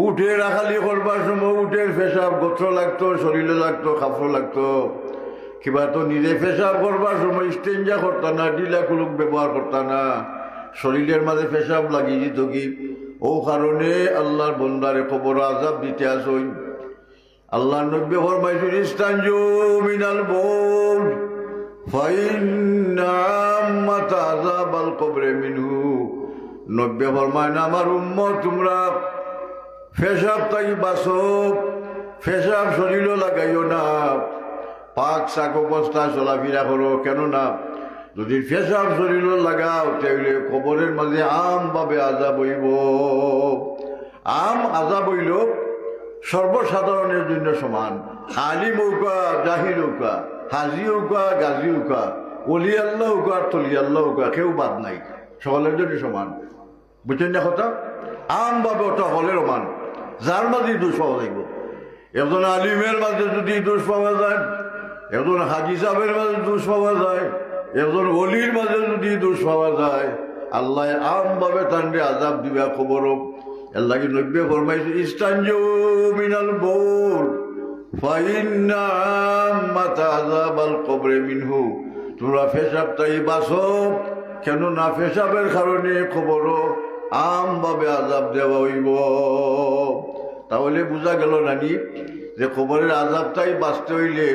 উঠে রাখালি করবার সময় উঠে পেশাব গোত্র লাগতো, শরীরে লাগতো, কাপড় লাগতো। কিবা তো নিজে পেশাব করবার সময় স্টেঞ্জা করতা না, ডিলা কুলুক ব্যবহার করতা না, শরীরের মাঝে পেশাব লাগি যেত কি। ও কারণে আল্লাহর বন্দারে কবর আযাব দিতে আসই। আল্লাহ নবী ফরমাইছেন ইস্তানজু মিনাল বাউল ফাইন্না আম্মাতা আযাবাল কবরে মিনহু। নবী ফরমায় আমার উম্মত তোমরা পেশাব তাই বাঁচো, পেশাব শরীরও লাগাইও না, পাক শাক অবস্থা চলাফেরা করো। কেননা যদি পেশাব শরীরও লাগাও তাহলে কবরের মাঝে আমভাবে আযাব হইব। আম আযাব হইল সর্বসাধারণের জন্য সমান। আলিম হোকা, জাহির হোকা, হাজি হোকা, গাজী হোকা, অলি আল্লাহ হোকা আর তলি আল্লাহ হোকা, কেউ বাদ নাই, সকলের জন্য সমান। বুঝছেন না কথা? আমভাবে ওটা হলের সমান, যার মাঝে দোষ পাওয়া যাইব। একজন আলিমের মাঝে যদি দোষ পাওয়া যায়, একজন হাজি সাহেবের মাঝে দোষ পাওয়া যায়, একজন অলির মাঝে যদি দোষ পাওয়া যায়, আল্লাহ আমভাবে তান্ডে আযাব দিবা খবর। এর লাগি নবী ফরমাইছে ইস্তানজু মিনাল বাউল ফাইন্না আম্মাতা আযাবাল কবরে মিনহু। তোমরা পেশাব তাই বাঁচো, কেননা পেশাবের কারণে কবরও আমভাবে আজাব দেওয়া হইব। তাহলে বোঝা গেল নানি যে কবরের আজাবটাই বাঁচতে হইলে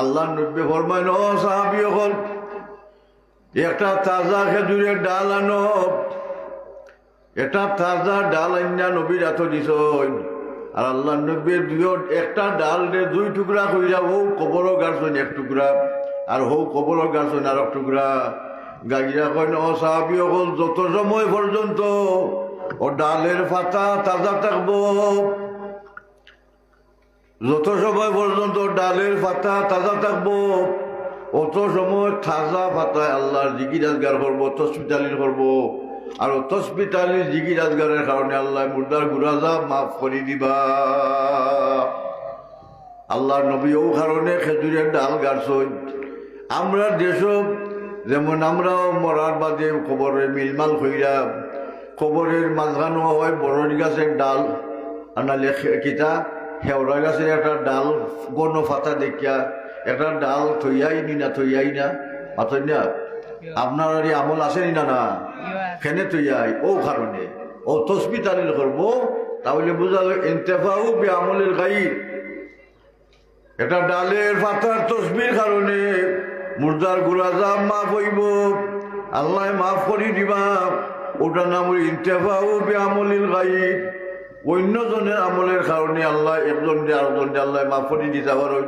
আল্লাহ নবী ফরমায়, ও সাহাবী হল একটা তাজা খেজুরের ডাল আনো, এটা তাজা ডাল আইনা নবীর এত দিস। আর আল্লাহ নবীর একটা ডাল রে 2 টুকরা কইরা ও কবরও গাছন 1 টুকরা, আর হো কবরও গাছন আর 1 টুকরা। গাইরা কইন, ও সাহাবী হল যত সময় পর্যন্ত ও ডালের পাতা তাজা থাকবো, যত সময় পর্যন্ত ডালের পাতা তাজা থাকবো, অত সময় তাজা পাতায় আল্লাহর জিকির আজগার করবো, তসবিহ তাহলিল করবো। আর তসবিহ তাহলিল জিকির আজগারের কারণে আল্লাহ মুর্দার গুনাহ মাফ করে দিবা। আল্লাহর নবী ও কারণে খেজুরের ডাল গাছই। আমরা দেশও যেমন আমরাও মরার বাদে কবরের মিলমাল হইরা কবরের মাঝখানো হয় বড়ই গাছের ডাল, আর নাহলে কিতা হেওড়া গাছের একটা ডাল গণ ফাতা দেখিয়া একটা ডাল থইয়াই নি না থইয়াই না মাথই না। আপনার আমল আসেনি না? না, খেনে থইয়াই ও কারণে ও তসবিহ তাহলিল করবো। তাহলে বোঝা যায় ইন্তেফাউ বি আমলিল গায়র। এটা ডালের পাতার তসবির কারণে মুর্দার গুনাহ মাফ হইব, আল্লাহ মাফ করি দিবা। ওটার নাম ইন্তেফাউ বি আমলিল গায়র। অন্যজনের আমলের কারণে আল্লাহ একজনকে আরেকজনকে আল্লাহ মাফ করে দিতে পারে।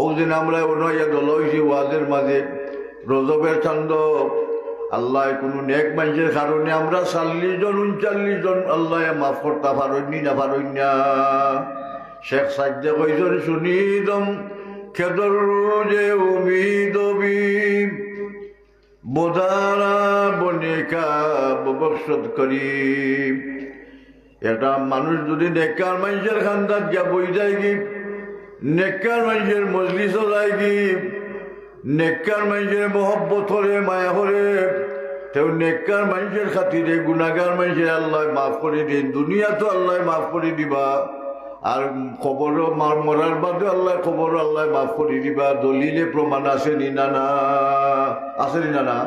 ওই দিন আমরা অনয়া দল হয়েছি ওয়াজের মাঝে রজবের চান্দ, আল্লাহ কোনো নেক মানুষের কারণে আমরা 40 জন 39 জন আল্লাহ মাফ করতে পারেননি না পারেন না। শেখ সাজ্জা কইছেন, শুনিদম খেদর যে উমিদ বোধারা বনেকা ববসত করি। এটা মানুষ যদি নেককার মানুষের খান্দাত গিয়া বই যায় কি, নেককার মানুষের মজলিসও যায় কি, নেককার মানুষের মহব্বত করে মায়া করে, তেও নেককার মানুষের খাতিরে গুনাহগার মানুষের আল্লাহ মাফ করে দিন। দুনিয়া তো আল্লাহ মাফ করে দিবা, আর কবরও মরার বাদে আল্লাহ কবরও আল্লাহ মাফ করে দিবা। দলিলে প্রমাণ আসেনি না? না আসেনি না?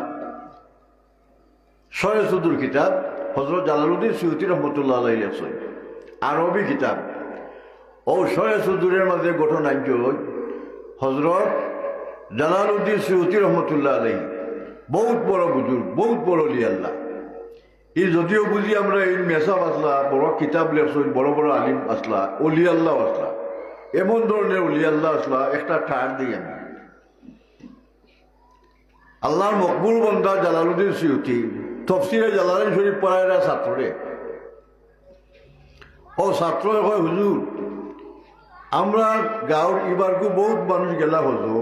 শয়ে সুদুর কিতাব হযরত জালালউদ্দিন সুয়ুতী রহমতুল্লাহ আলাইহি লেখছেন, আরবি কিতাব। ও শয়ে সুদুরের মাঝে গঠন আনছে হযরত জালালউদ্দিন সুয়ুতী রহমতুল্লাহ আলাইহি, বহুত বড় বুজুর্গ, বহুত বড় ওলি আল্লাহ। এই যদিও বুঝি আমরা এই মেসাব আসলা, বড় কিতাব লেখছেন, বড় বড় আলিম আসলা, ওলি আল্লাহ আসলা, এমন ধরনের ওলি আল্লাহ আসলা। একটা ঠার দিই আমি, আল্লাহর মকবুল বান্দা জালালউদ্দিন সুয়ুতী তফসিরে জালালাইন শরীফ পড়ায় না ছাত্ররে। ও ছাত্র হয়, হুজুর আমরা গাঁর এবারকু বহুত মানুষ গেলা হতো,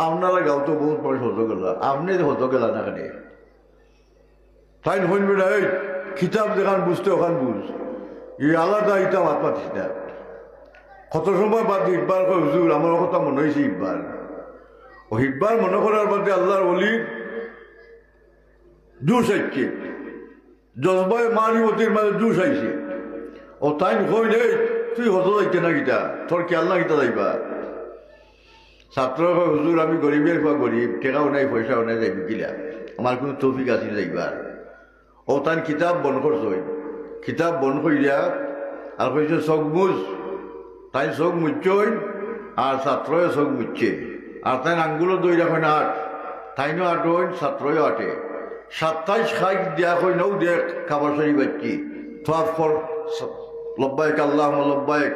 আপনারা গাঁও তো বহুত মানুষ হতো গেলা, আপনি হতো গেলা না কেন? তাই হইবে না, এই কিতাব যেখান বুঝতে ওখান বুঝ, এই আলাদা ইতাম হাত পাতিস না। কত সময় বাদ ইকবার কয়, হুজুর আমার কথা মনে হয়েছে ইকবার। ও ইকবার মনে করার বাদে আল্লাহর ওলি জুস আইছে, জজবায় মারিমতির মাঝে জুস আইছে। ও তাই কই নেই, তুই হতো যাইতে না গীতা, তোর খেয়াল না গীতা যাইবা। ছাত্র কয়, হুজুর আমি গরিবের পা গরিব, টেকাও নাই পয়সাও নাই, যাইবি কিলা, আমার কোনো তৌফিক আছে যাইবার। ও তাই কিতাব বন করছই, কিতাব বন করিয়া আর কইছে চোখ মুজ। তাই চোখ মুচ্ছই আর ছাত্রও চোখ মুচ্ছে, আর তাই আঙ্গুলো দই রাখেন আট, তাইনও আটই ছাত্রও আটে। 27 খাই দিয়া কই নৌ দেখ খাবার শরীফ বাচ্চি তোয়াফ কর, লব্বাইক আল্লাহুম্মা লব্বাইক,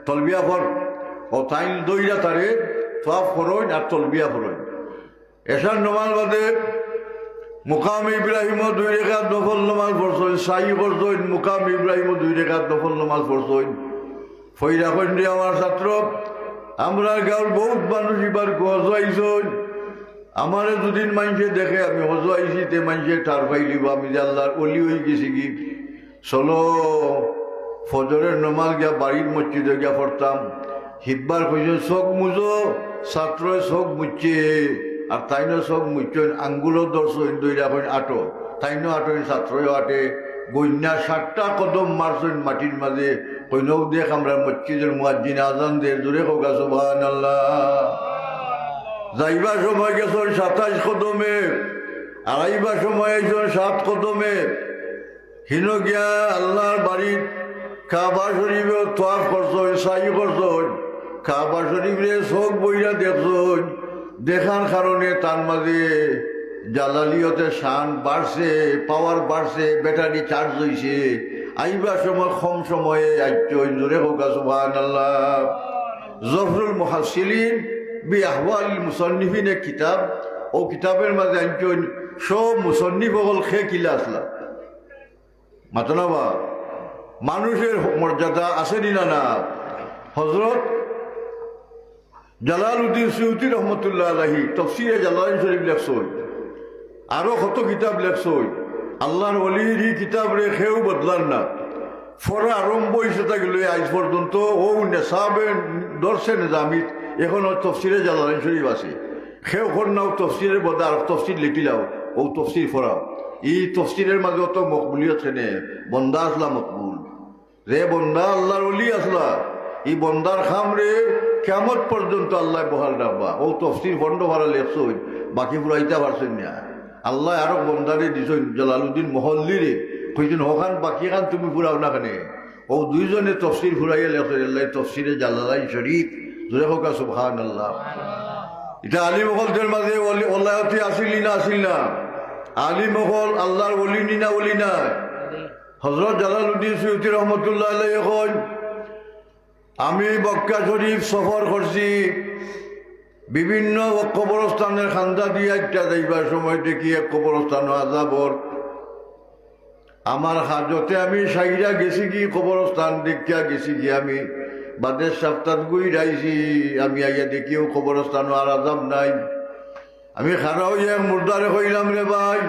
তলবিয়া কর। ও তাই দইরা তারে তোয়াফ করইন আর তলবিয়া করইন। এশার নমাজ বাদে মুকাম ইব্রাহিম 2 রাকাত নফল নামাজ পড়ছইন, সাই করছইন, মুকাম ইব্রাহিম 2 রাকাত নফল নামাজ পড়ছইন। ফইরা কইন রে আমার ছাত্র, আমরা গাঁর বহুত মানুষ এবার গজ আইছইন, আমারে দুদিন মানুষে দেখে আমি হজ আইছি, তে মানুষে ঠার পাই লিব আমি যে আল্লাহর অলি হয়ে গেছি কি। চলো ফজরের নমাজ গিয়া বাড়ির মসজিদে গিয়া পড়তাম। হিব্বার কইছে চোখ মুজো, ছাত্রয় চোখ মুচ্ছে, আর তাইনো চোখ মুচ্ছেন, আঙ্গুলো দর্শন দইরা কইন আটো, তাইনো আটোই ছাত্রয় আটে। গইন্যা 7টা কদম মারছেন মাটির মাঝে, কইনও দেখ আমরা মসজিদের মুয়াজ্জিন আজান দে, জোরে হোক সুবহানাল্লাহ। যাইবার সময় গেছেন 27 কদমে, আড়াইবার সময় একজন 7 কদমে হিন গিয়া আল্লাহর বাড়ির কাবা শরীফে তোয়াফ করছই, সাই করছই, কাবা শরীফে চোখ বইরা দেখছই, দেখার কারণে তার মাঝে জালালিয়তে শান বাড়ছে, পাওয়ার বাড়ছে, ব্যাটারি চার্জ হয়েছে। আইবার সময় কম সময়ে আইচই, জোরে হোক সুবহানাল্লাহ। জফরুল মুহাসসিলিন বি আহওয়ালিল মুসান্নিফিন এক কিতাব, ও কিতাবের মাঝে আইচই সব মুসান্নিফ হল খে কিলা আসলা মাতনাবা মানুষের মর্যাদা আসেনি না না। হযরত জালালউদ্দিন সুয়ুতি রহমতুল্লাহ আলাইহি তাফসীরে জালালাইন শরীফ লেখছই, আরো কত কিতাব লেখছই। আল্লাহর ওলির এই কিতাব রে কেউ বদলান না। ফরা আরম্ভ হয়েছে থাকলে আজ পর্যন্ত ও নেশাবে দর্শে নিজামিত এখনো তফসিরে জালালাইন শরীফ আছে। কেউ নাও তফসিরের বদা আর তফসির লিখিলাও, ও তফসির ফরাও। এই তফসিরের মাঝে অত মকবুলিয়ত ছেনে বন্দা আসলা মকবুল রে, বন্দা আল্লাহর ওলি আসলা। এই বন্দার খাম রে কেমত পর্যন্ত আল্লাহ বহাল রাখবা। ও তফসির ফন্ড ভাড়া লেখছই, বাকি ফুরাইতে পারছেন না। আল্লাহ আরো বন্দারে দিছই, জালালউদ্দিন মহল্লি রে কইছেন হখান বাকি খান তুমি ফুরাও না কেনে। ও দুইজনে তফসির ফুরাইয়া লেখছেন আল্লাহ তফসিরে জালালাইন শরীফ, জোরে হোক সুবহানাল্লাহ। এটা আলী মহলদের মাঝে ওলায়তি আসিল না, আসিল না? আলী মহল আল্লাহর ওলি নি না, ওলি না? হযরত জালালউদ্দিন সুয়ুতি রহমতুল্লাহ আলাইহি এখন আমি মক্কা শরীফ সফর করছি, বিভিন্ন কবরস্থানের খান্দা দিয়ে একটা যাইবার সময় দেখি এক কবরস্থান আযাবর। আমার হাজতে আমি সাইরা গেছি কি কবরস্থান দেখিয়া গেছি কি আমি বাদের সপ্তাহ গুই রাইছি। আমি আইয়া দেখিও কবরস্থান আর আযাব নাই। আমি খারা হইয়া মুর্দারে হইলাম, রে ভাই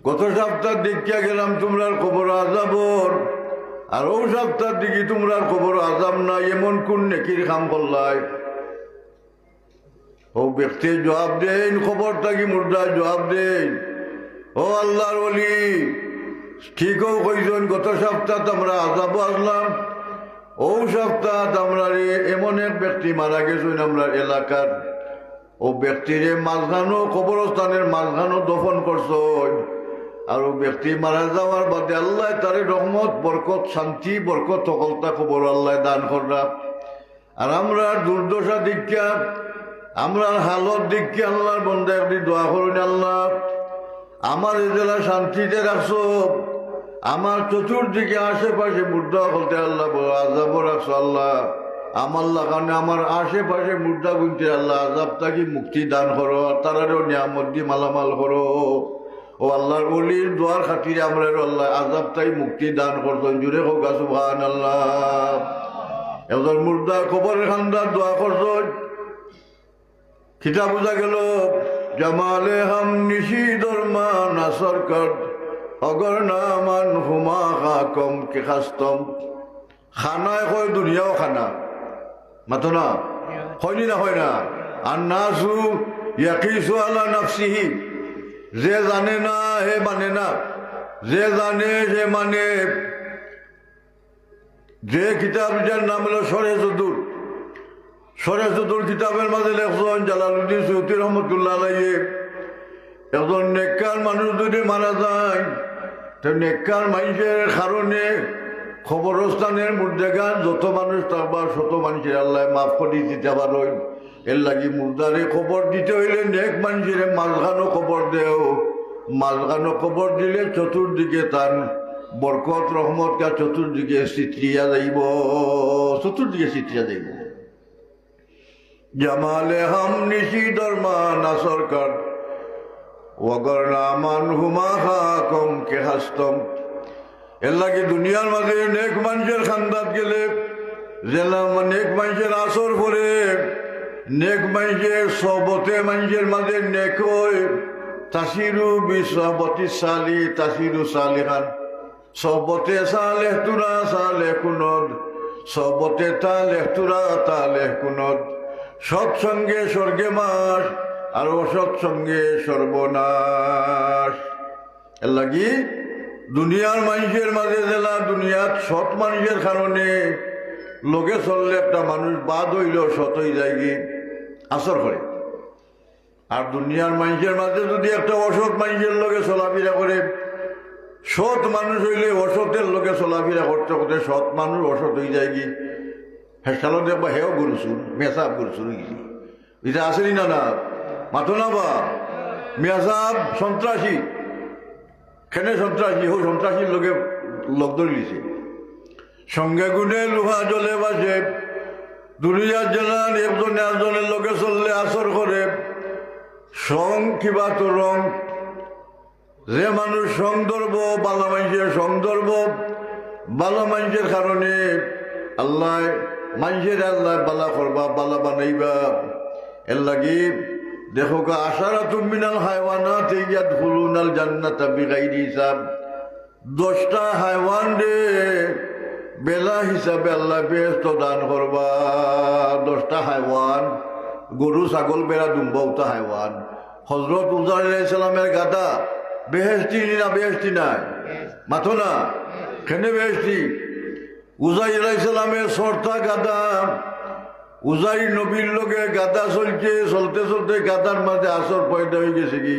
গত সপ্তাহ দেখিয়া গেলাম তোমরার কবর আযাবর, আর ও সপ্তাহ দেখি তোমরার কবর আযাব নাই, এমন কোন নেকির কাম করলাই? ও ব্যক্তি জবাব দেন, খবর থাকি মুর্দার জবাব দেন, ও আল্লাহর ওলি ঠিকও কইছেন গত সপ্তাহ আমরা আযাব আসলাম, ও সপ্তাহ আমরা রে এমন এক ব্যক্তি মারা গেছেন আমরা এলাকার। ও ব্যক্তিরে মাঝখানো কবরস্থানের মাঝখানো দফন করছ, আর ও ব্যক্তি মারা যাওয়ার বাদে আল্লাহ তারে রহমত বরকত শান্তি বরকত সকলতা খবর আল্লাহ দান কররা। আর আমরা দুর্দশা দীক্ষা আমরা হালত দীক্ষা আল্লাহর বন্ধে আপনি দোয়া করুন, আল্লাহ আমার এই জেলা শান্তিতে রাখছো, আমার চতুর্দিকে আশেপাশে মুর্দা বলতে আল্লাহ আযাব রাখছো, আল্লাহ আমার লাগানে আমার আশেপাশে মুর্দা গুনতে আল্লাহ আযাব থাকি মুক্তি দান করো, আর তারারও নিয়ামত দিয়ে মালামাল করো। ও আল্লাহর ওলির দোয়ার খাতিরে আমরা আল্লাহ আযাব তাই মুক্তি দান করছেন, জুড়ে হোক সুবহানাল্লাহ। একজন মুর্দা কবরের খান্দার দোয়া করছেন, খিতা বোঝা গেল জামালে হাম নিশি দরমা না সরকার অগর নামান হুমা খা কম কে খাস্তম। খানায় কয় দুনিয়াও খানা মাতো না, হয়নি না হয় না? আর নাসু ইয়াকিসু আলা নাফসিহি, যে জানে না হে মানে না, যে জানে সে মানে। যে কিতাব যার নাম হলো সরে চতুর, সরে চতুর কিতাবের মাঝে লেখছেন জালালউদ্দিন সুয়ুতি রহমতুল্লাহ আলাইহি, একজন নেককার মানুষ যদি মারা যায় তো নেককার মানুষের কারণে খবরস্থানের মুর্দাগান যত মানুষ থাকবা শত মানুষের আল্লাহ মাফ করে দিতে পারেন। এর লাগি মুর্দারে খবর দিতে হইলে নেক মানুষের মাঝখানো খবর দেও, মাঝখানো খবর দিলে চতুর্দিকে তার বরকত রহমত চতুর্দিকে চিত্রিয়া যাইব, চতুর্দিকে চিত্রিয়া যাইব। জামালে হাম নিশি দরমা না সরকার ওগর নামান হুমা খা কম কে হাস্তম। এর লাগে দুনিয়ার মাঝে নেক মানুষের খান্দাত গেলে জেলাম নেক মানুষের আসর পরে, নেক মানুষের সবতে মানুষের মাঝে নেক হয় তাসিরু বিসহবতি সালি তাসিরু সালিহান। সবতে সালেহ তুরা সালেহ কুনদ, সবতে তালেহ তুরা তালেহ কুনদ। সৎসঙ্গে স্বর্গে মাস আর অসৎসঙ্গে সর্বনাশ। এর লাগি দুনিয়ার মানুষের মাঝে জেলা দুনিয়াত সৎ মানুষের কারণে লোকে চললে একটা মানুষ বাদ হইল সত হয়ে যায় কি আসর করে। আর দুনিয়ার মানুষের মাঝে যদি একটা অসৎ মানুষের লোকে চলাফেরা করে, সৎ মানুষ হইলে অসতের লোকে চলাফেরা করতে করতে সৎ মানুষ অসৎ হয়ে যায় কি, হেসালো দেখবা হেও গুরুসুন মেসাব গুরুসুন গেছি। এটা আসেনি না না মাথো না বা মেসাব সন্ত্রাসী, কেন সন্ত্রাসী হো সন্ত্রাসীর লোকে লোক ধরে লিছে। সঙ্গে গুণে লোহা জলে বাসে, দুনিয়ার জেলান একজনে একজনের লোকে চললে আসর করে। সং কিবা তো রং, যে মানুষ সং ধরব বালা মানুষের সং ধরব, বালা মানুষের কারণে আল্লাহ মানুষের আল্লাহ বালা করবা বালা বানাইবা। এর লাগি দেখো গা আশারা তুমিনাল হায়ওয়ানাত ইয়াদখুলুনাল জান্নাতা বিগাইরি হিসাব। 10টা হায়ওয়ান রে বেলা হিসাবে আল্লাহ বেহেশত দান করবা। 10টা হায়ওয়ান, গরু ছাগল বেড়া দুম্বাউতা হায়ওয়ান। হজরত উজার আলাইহিস সালামের গাদা বেহেশতি না বেহেশতি নাই মাথো না, কেনে বেহেশতি? উজাই আলাইহিস সালামের সরতা গাদা, উজাই নবীর লোকে গাদা চলছে, চলতে চলতে গাদার মাঝে আসর পয়দা হয়ে গেছে কি,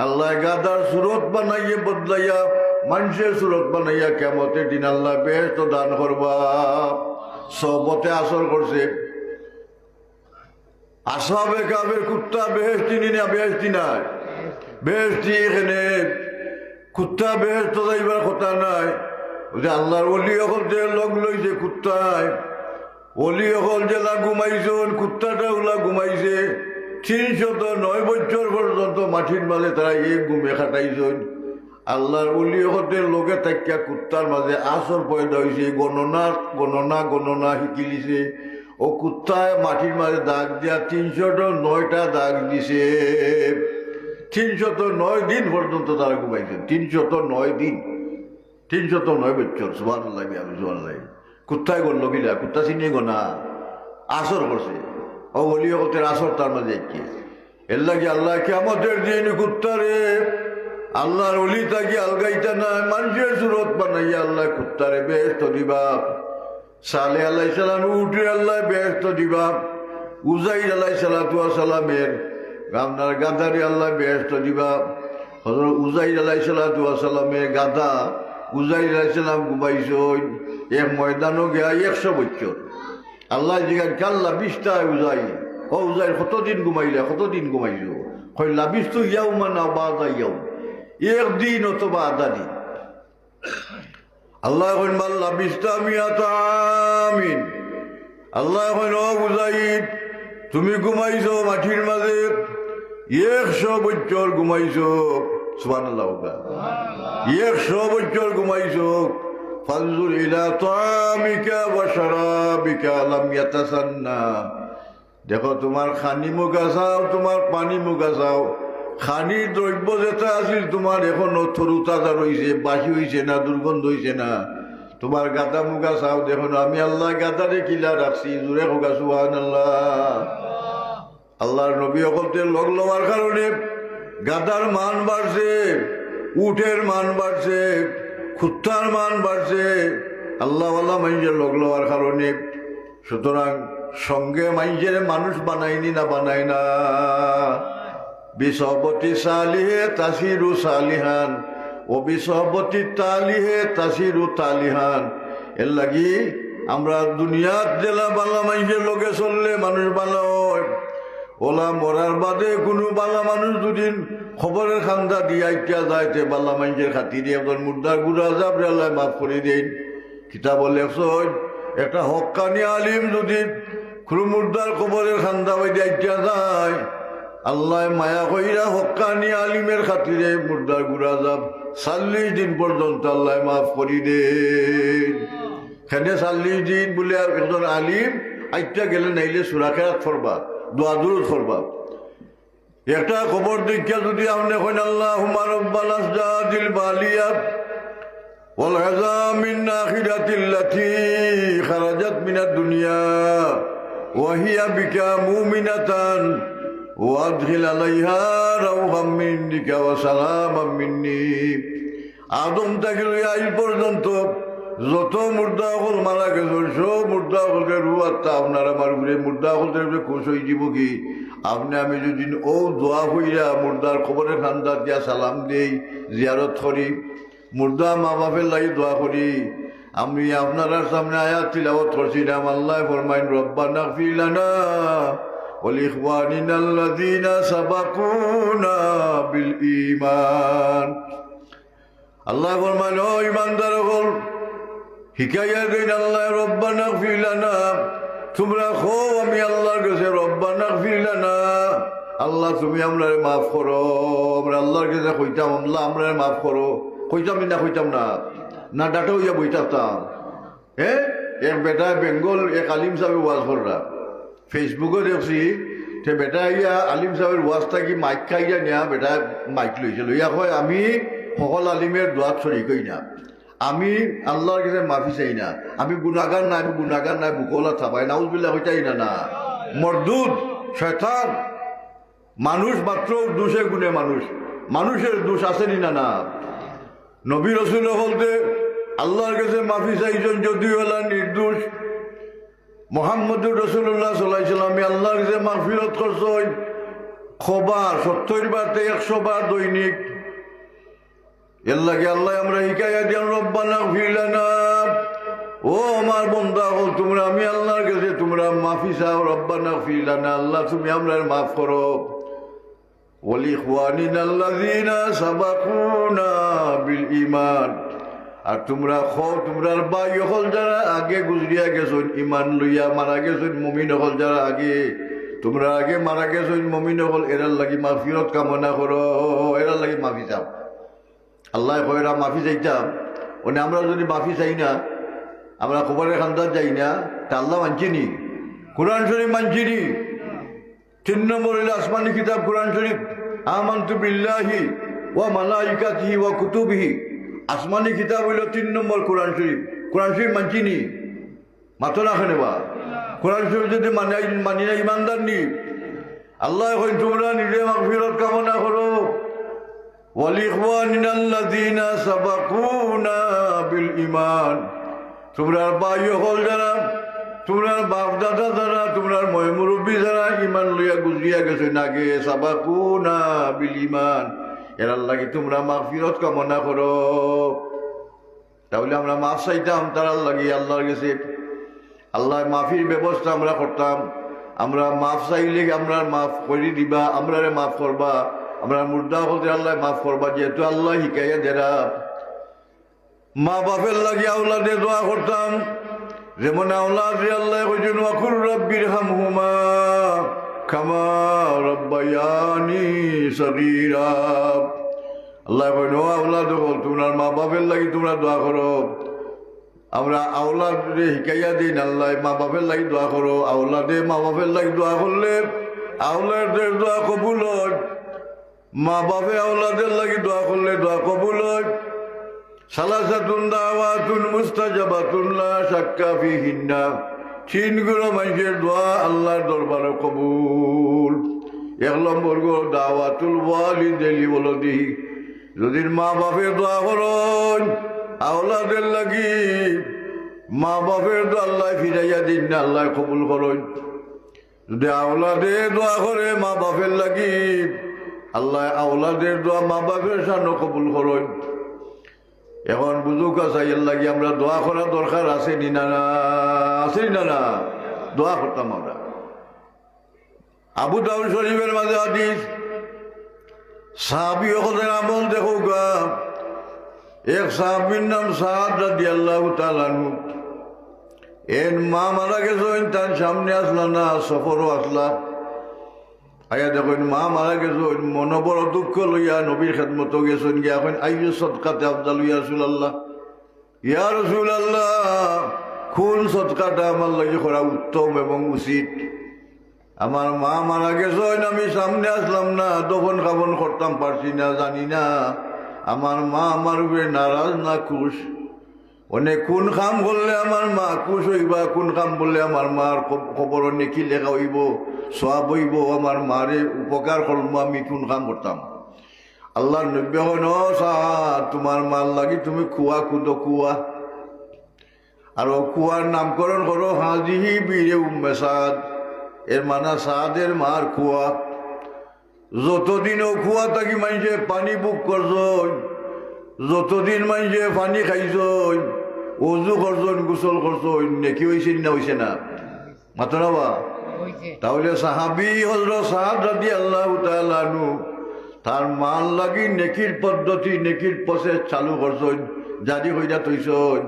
আল্লাহ গাদার সুরত বানাইয়ে বদলাইয়া মানুষের সুরত বানাইয়া কিয়ামতের দিন আল্লাহ বেহেশত দান করবা। সবতে আসর করছে। আসহাবে কাফের কুত্তা বেহেশতি না বেহেশতি নাই? বেহেশতি। এখানে কুত্তা বেহেশত যাইবার কথা নাই। যে আল্লাহর ওলি অকল যে লগ লইছে কুত্তায়, ওলি অকল জেলা ঘুমাইছেন, কুত্তাটা ওলা ঘুমাইছে। 309 বছর পর্যন্ত মাটির মাঝে তারা এই ঘুমে খাটাইছেন। আল্লাহর ওলি অকলের লোকে থাকিয়া কুত্তার মাঝে আসর পয়দা হয়েছে। গণনা গণনা গণনা শিকিলিছে। ও কুত্তায় মাটির মাঝে দাগ দিয়া 309টা দাগ দিছে। 309 দিন পর্যন্ত তারা ঘুমাইছেন। 309 দিন, 309 বছর। সুবহানাল্লাহ, আমি সুবহানাল্লাহ। কুত্তায় গণল কিলা? কুত্তা চিনিয়ে গোনা আসর করছে। ও ওলি অকলের আসর তার মাঝে কি? এর লাগে আল্লাহ কিয়ামতের দিন কুত্তারে আল্লাহর ওলি তাকে আলগাইতা নাই, মানুষের সুরত বানাইয়া আল্লাহ কুত্তারে বেহেশত দিবা। সালেহ আলাইহিস সালাম উঠে আল্লাহ বেহেশত দিবা। উজাইর আলাইহিস সালামের আপনার গাদারে আল্লাহ বেহেশত দিবা। হযরত উজাইর আলাইহিস সালামের গাদা, উজাইর আলাইহিস সালাম ঘুমাইছেন এক ময়দানও গিয়া 100 বছর। আল্লাহ জিজ্ঞাসা কাল্লা 20টা উজাইর, ও উজাইর কতদিন ঘুমাইলে? কতদিন ঘুমাইছ? কই লাবিস্তু ইয়াউমান আও বা'দা ইয়াউম, একদিন অথবা আধা দিন। আল্লাহ কইন বাল্লা বিস্তামিয়াতা আমিন। আল্লাহ কইন ও উজাইর তুমি ঘুমাইছো মাটির মাঝে 100 বছর ঘুমাইছো। সুবহানাল্লাহ, 100 বছর ঘুমাইছো। ফানজুর ইলা তামিকা ওয়া শারাবিকা লাম ইয়াতাসান্না। দেখো তোমার খানি মুখা চাও, তোমার পানি মুখা চাও। খানির দ্রব্য যেটা আছিল তোমার এখনো থরু তাজা রয়েছে, বাসি হয়েছে না, দুর্গন্ধ হয়েছে না। তোমার গাদা মুগা চাও, দেখো আমি আল্লাহ গাদারে কিলা রাখছি। জোরে হোক সুবহানাল্লাহ। আল্লাহর নবী অকলদের লগ লওয়ার কারণে গাদার মান বাড়ছে, উটের মান বাড়ছে, কুত্তার মান বাড়ছে আল্লাহওয়ালা মানুষের লগ লওয়ার কারণে। সুতরাং সঙ্গে মানুষের মানুষ বানাইনি না বানাই না। বিসহবতি সালিহে তাসিরু সালিহান ও বিসহবতি তালিহে তাসিরু তালিহান। এর লাগি আমরা দুনিয়াত জেলা বালা মানুষের লোকে চললে মানুষ বালা হয়। ওলা মরার বাদে কোনো বালা মানুষ যদি খবরের খান্দা দিয়া ইত্যা যাইতে বালা মানুষের খাতিরে একজন মুর্দার গুড়া যাবরে আল্লাহ মাফ করে দেন। কিতাব লেখছ একটা হক্কানি আলিম যদি কোনো মুর্দার খবরের খান্দা বাইয়া ইত্যা যায়, আল্লাহ মায়া কইরা হক্কানি আলিমের খাতিরে মুর্দার গুড়া যাব 40 দিন পর্যন্ত আল্লাহ মাফ করি দেন। খেনে 40 দিন বলে আর একজন আলিম আইটা গেলে নাইলে সূরা কেরাত পড়বা, দোয়া দুরূদ পড়বা। একটা খবর দেখিয়া যদি আপনি কইন আল্লাহুম্মা রাব্বাল আসজাদিল বালিয়াত ওয়াল আযামিন আখিরাতিল্লাতী খারাজাত মিনাদ দুনিয়া ওয়া হিয়া বিকা মুমিনাতান ওয়াদখিল আলাইহা রাওহাম মিন্নিকা ওয়া সালামান মিন্নি। আদম থেকে আজ পর্যন্ত যত মুর্দা হল মারা গেছেন সব মুর্দা হলকে রু আত্মা আপনার আমার ঘুরে মুর্দা হলতে খুশ হয়ে যাব কি আপনি আমি যদি ও দোয়া হইয়া মুর্দার খবরের খান্দার দিয়া সালাম দেই জিয়ারত করি মুর্দা মা বাপের লাগি দোয়া করি আমি আপনারা সামনে আয়াত তিলাওয়াত করছিলাম আল্লাহ ফরমাইন রব্বানা ইগফির লানা ওয়া লিইখওয়ানিনা আল্লাযীনা সাবাকুনা বিল ঈমান আল্লাহ ফরমাইন ও ঈমানদার হল হিকায়া দেন আল্লাহ রব্বানা ইগফির লানা তোমরা খো আমি আল্লাহর কাছে রব্বানা ইগফির লানা আল্লাহ তুমি আমরারে মাফ করো আমরা আল্লাহর কাছে কইতাম আল্লাহ আমরারে মাফ করো কইতাম না কইতাম না না ডাটা হইয়া বইতাম হ্যাঁ এক বেটা বেঙ্গল এক আলিম সাহেব ওয়াজ কররা ফেসবুকে দেখছি সে বেটা ইয়া আলিম সাহেবের ওয়াজটা কি মাইক খাইয়া নিয়া বেটা মাইক লইছে লইয়া কয় আমি সকল আলিমের দোয়াত শরিকই না আমি আল্লাহর কাছে মাফি চাই না আমি গুনাহগার নাই বুকলা থাপাই নাউজুবিল্লাহ হইতাই না মরদুদ শয়তান মানুষ মাত্র দোষে গুণে মানুষের দোষ আসেনি না নবী রাসূল বলতে আল্লাহর কাছে মাফি চাইছেন যদিও হলা নির্দোষ মুহাম্মদুর রাসূলুল্লাহ সাল্লাল্লাহু আলাইহি ওয়াসাল্লাম আল্লাহর কাছে মাগফিরাত করছেন খবর 70 বার 100 বার দৈনিক এর লাগে আল্লাহ আমরা হিকায়া দেন রব্বানা ইগফির লানা ও আমার বান্দা হল তোমরা আমি আল্লাহর কাছে তোমরা মাফি চাও রব্বানা ইগফির লানা আল্লাহ তুমি আমরার মাফ করো ওয়া লিইখওয়ানিনা আল্লাযীনা সাবাকুনা বিল ঈমান আর তোমরা তোমরার ভাই হল যারা আগে গুজরিয়া গেছেন ঈমান লইয়া মারা গেছেন মুমিন হল যারা আগে তোমরা আগে মারা গেছেন মুমিন হল এরার লাগি মাগফিরাত কামনা করো এরার লাগি মাফি চাও আল্লাহ কয়রা মাফি চাইতাম মানে আমরা যদি মাফি চাই না আমরা খবরের খান্দার যাই না তা আল্লাহ মানছিনি কোরআন শরীফ মানছিনি 3 নম্বর হইল আসমানি কিতাব কোরআন শরীফ আমানতু বিল্লাহি ওয়া মালাইকাতিহি ওয়া কুতুবিহি আসমানি কিতাব হইল 3 নম্বর কোরআন শরীফ মানছিনি মাত্র রাখেনে বা কোরআন শরীফ যদি মানি না ইমানদার নি আল্লাহ কই তোমরা নিজে মাগফিরাত কামনা করো ওয়া লিইখওয়ানিনা আল্লাযীনা সাবাকুনা বিল ঈমান তোমরা ভাই হল যারা তোমরা বাপ দাদা যারা তোমরা মুরব্বী যারা ঈমান লইয়া গুজরিয়া গেছে নাগে সাবাকুনা বিল ঈমান এরার লাগি তোমরা মাগফিরাত কামনা করো তাহলে আমরা মাফ চাইতাম তারার লাগি আল্লাহর কাছে আল্লাহ মাফির ব্যবস্থা আমরা করতাম আমরা মাফ চাইলে আমরা মাফ করে দিবা আমরারে মাফ করবা আমরা মুর্দা হতে আল্লাহ মাফ করবা যেহেতু আল্লাহ হিকাইয়া দেরা মা বাপের লাগি আওলাদে দোয়া করতাম যেমন আওলাদ আল্লাহ কইছেন ওয়াকুর রাব্বিরহামহুমা কামা রাব্বায়ানি সগীরা আল্লাহ কইন ও আওলাদ হল তোমার মা বাপের লাগি তোমরা দোয়া করো আমরা আওলাদে হিকাইয়া দিন আল্লাহ মা বাপের লাগি দোয়া করো আওলাদে মা বাপের লাগি দোয়া করলে আওলাদের দোয়া কবুল হয় মা বাপে আওলাদের লাগি দোয়া করলে দোয়া কবুল হয় সালাসাতুন দাওয়াতুন মুস্তাজাবাতুন লা শাক্কা ফিহিন্না 3 গুলো মানুষের দোয়া আল্লাহর দরবারে কবুল 1 নম্বর গো দাওয়াতুল ওয়ালিদাইনি ওয়ালাদিহি যদি মা বাপের দোয়া করেন আওলাদের লাগি মা বাপের দোয়া আল্লাহ ফিরাইয়া দিন না আল্লাহ কবুল করেন যদি আওলাদে দোয়া করে মা বাপের লাগি আল্লাহ আওলাদের দোয়া মা বাপের সামনে কবুল করেন এখন বুঝুক চাইয়ের লাগি আমরা দোয়া করার দরকার আছে নি না দোয়া করতাম আমরা আবু দাউদ শরীফের মাঝে হাদিস সাহাবী ওদের আমল দেখো গা এক সাহাবীর নাম সাদ রাদিয়াল্লাহু তাআলা আনহু এর মা মারা গেছেন তার সামনে আসলা না সফরও আসলা আয়া দেখুন মা মারা গেছেন মনে বড় দুঃখ লইয়া নবীর খেদমত গেছেন গিয়া এখন আইয়ু সদকাতে আফজাল ইয়া রাসূলুল্লাহ কোন সদকাটা আমার লাগে করা উত্তম এবং উচিত আমার মা মারা গেছেন আমি সামনে আসলাম না দফন কাফন করতাম পারছি না জানি না আমার মা আমার উপরে নারাজ না খুশ অনেক কোন কাম করলে আমার মা খুশ হইবা কোন কাম বললে আমার মার খবর নেকি লেখা হইব সওয়াব হইব আমার মারে উপকার করবো আমি কোন কাম করতাম আল্লাহর নবী হন তোমার মার লাগি তুমি কুয়া কুদো কুয়া আর ও কুয়ার নামকরণ করো হাজিহি বীরে উম্মে সাদ, এর মানা সাদের মার কুয়া। যতদিন ও কুয়া থাকি মাইছে পানি বুক করছ, যতদিন মাইছে পানি খাইছ, অজু করছন, গোসল করছন, নেকি হয়েছে না হয়েছে না? মাত্র না বা? তাহলে সাহাবি হযরত সাদ রাদিয়াল্লাহু তাআলা আনহু তার মান লাগি নেকির পদ্ধতি, নেকির পথে চালু করছন, জারি হইয়া তৈছন।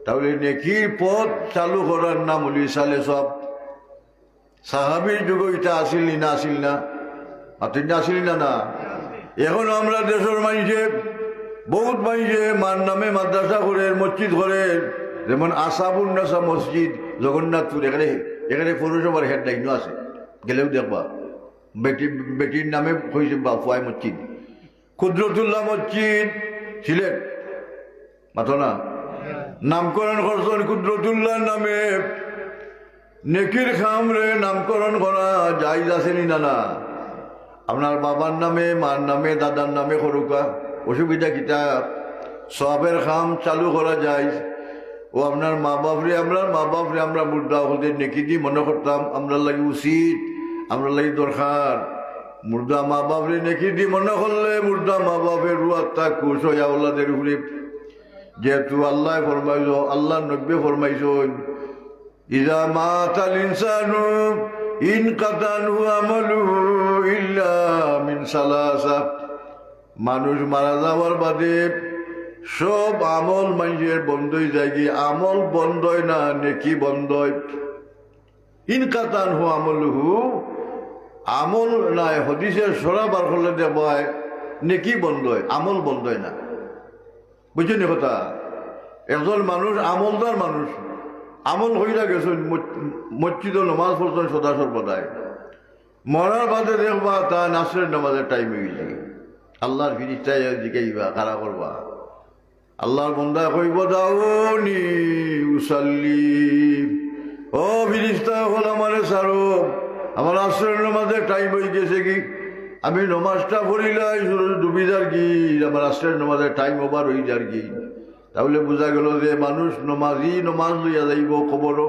তাহলে নেকির পথ চালু করার নাম হলি সালে সব। সাহাবির যুগ এটা আসিল না, আসিল না? আতিনটা আসিল না? না। এখন আমরা দেশের মানুষে বহুত মানুষে মার নামে মাদ্রাসা করে, মসজিদ করে, যেমন আসাবুন্নাসা মসজিদ জগন্নাথপুর, এখানে এখানে পৌরসভার হেড লাইনও আছে, গেলেও দেখবা বেটির নামে হয়েছে বাফুয়াই মসজিদ। কুদরতুল্লাহ মসজিদ সিলেট, মাথো না, নামকরণ করছেন কুদরতুল্লাহ নামে। নেকির খামরে নামকরণ করা জায়েজ আছে না? না। আপনার বাবার নামে, মার নামে, দাদার নামে করুকা, অসুবিধা কিতা? সবের খাম চালু করা যায়। ও আপনার মা বাপরে, আমরা মুর্দা হতে নেকি দিয়ে মনে করতাম আমরা লাগে উচিত, আমরা লাগে দরকার। মুর্দা মা বাপরে নেকি দিয়ে মনে করলে মুর্দা মা বাপের রুয়াত্তা খুশ হইয়া ওলাদের উপরে। যেহেতু আল্লাহ ফরমাইছ, আল্লাহ নব্বে ফরমাইছ, ইজা মাতাল ইনসানু ইনকাতানহু আমালুহু ইল্লা মিন সালাসা। মানুষ মারা যাওয়ার বাদে সব আমল মানুষের বন্ধই যায়, কি আমল বন্ধই না, নেকি বন্ধই। ইনকাতানহু আমালুহু, আমল নাই, হদিসের সরাবার হলে দেবায় নেকি বন্ধই, আমল বন্ধই না। বুঝছেন কথা? একজন মানুষ আমলদার মানুষ, আমল হইয়া গেছে, মসজিদ নমাজ পড়ছেন সদা সর্বদাই, মরার বাদে দেখবা তা নাসরের নামাজের টাইম হয়ে যায়। আল্লাহর ফিরিস্তায় জিকাইবা, কারা করবা? আল্লাহর বন্দা কইব দাউনি উসাল্লি, ও ফিরিস্তা হল আমারে সারো, আমার আসরের নামাজের টাইম হয়ে গেছে, কি আমি নমাজটা পড়িলাই ডুবি যার কি, আমার আসরের নামাজের টাইম ওভার হয়ে যার কি। তাহলে বোঝা গেল যে মানুষ নমাজি নমাজ লইয়া যাইব খবরও,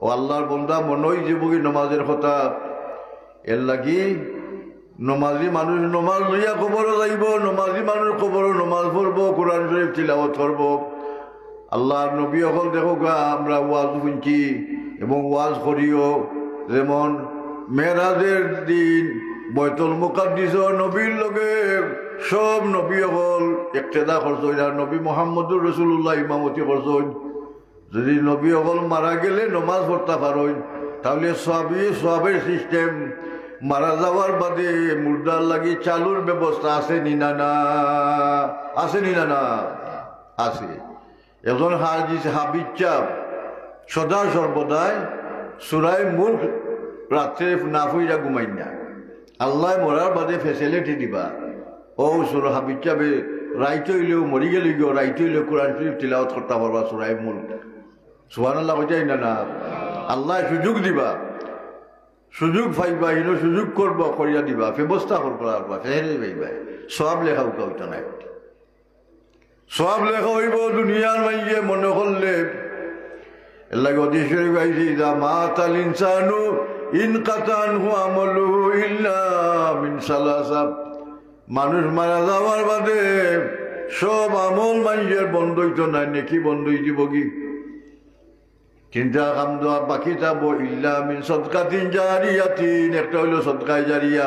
ও আল্লাহর বন্দা মনই যাব কি নমাজের কথা। এর লাগি নমাজি মানুষ নমাজ লইয়া খবরও যাইব, নমাজি মানুষ খবরও নমাজ পড়বো, কোরআন শরীফ তিলাওয়াত করব। আল্লাহর নবী অকল দেখো গা, আমরা ওয়াজ শুনছি এবং ওয়াজ করিও। যেমন মেরাজের দিন বৈতুল মুকাদ্দিস নবীর লগে সব নবী অকল ইক্তেদা করছেন, আর নবী মুহাম্মদুর রাসূলুল্লাহ ইমামতি করছেন। যদি নবী অকল মারা গেলে নমাজ পড়তে পারেন, তাহলে সবের সিস্টেম মারা যাওয়ার বাদে মুর্দার লাগি চালুর ব্যবস্থা আছে নি না? না আছে নি না? না আছে। একজন হাবিজ চাপ সদা সর্বদাই সূরা মুলক রাত্রে না ফুইরা ঘুমাই না। আল্লাহ মরার বাদে ফেসিলিটি দিবা, ও সূরা হাবিজ চাপে রাইত হইলেও মরি গেলে গিয়েও রাইত হইলেও কোরআন শরীফ তিলাওয়াত করতে পারবা সূরা মুলক। সুবহানাল্লাহ হইতাই না? না। আল্লাহ সুযোগ দিবা, সুযোগ পাইবা, ইনো সুযোগ করব করিয়া দিবা, ব্যবস্থা করবা, ফেসিলিটি পাইবা। সব লেখা উঠা হইত না, সব লেখা হইব দুনিয়ার মাইয়ে মনে করলে। এর লাগে হাদিস শরীফ আইছে, ইযা মাতাল ইনসানু ইনকাতানহু আমালুহু ইল্লা মিন সালাসা। মানুষ মারা যাওয়ার বাদে সব আমল মানুষের বন্ধ হইত না, নেকি বন্ধ হয়ে যাব কি? চিন্তা কাম দেওয়া বাকি যাবো ইল্লা মিন সদকাতিন জারিয়াতিন। একটা হইল সদকায়ে জারিয়া,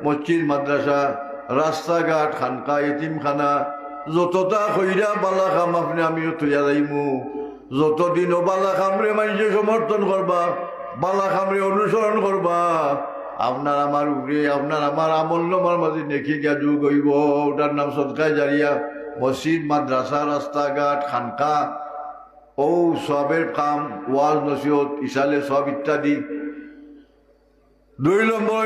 মসজিদ মাদ্রাসা রাস্তাঘাট খানকা এতিমখানা যতটা কইরা বালা খাম আপনি আমিও তৈয়া যাইমু। যতদিনও বালা খামরে মানুষে সমর্থন করবা, বালা খামরে অনুসরণ করবা, আপনার আমার উপরে আপনার আমার আমল নামার মাঝে নেকি গিয়া যুগ হইব। ওটার নাম সদকায়ে জারিয়া। মসজিদ মাদ্রাসা রাস্তাঘাট খানকা ও সবের কাম, ওয়াজ নসিহত ইসালে সব ইত্যাদি। 2 নম্বর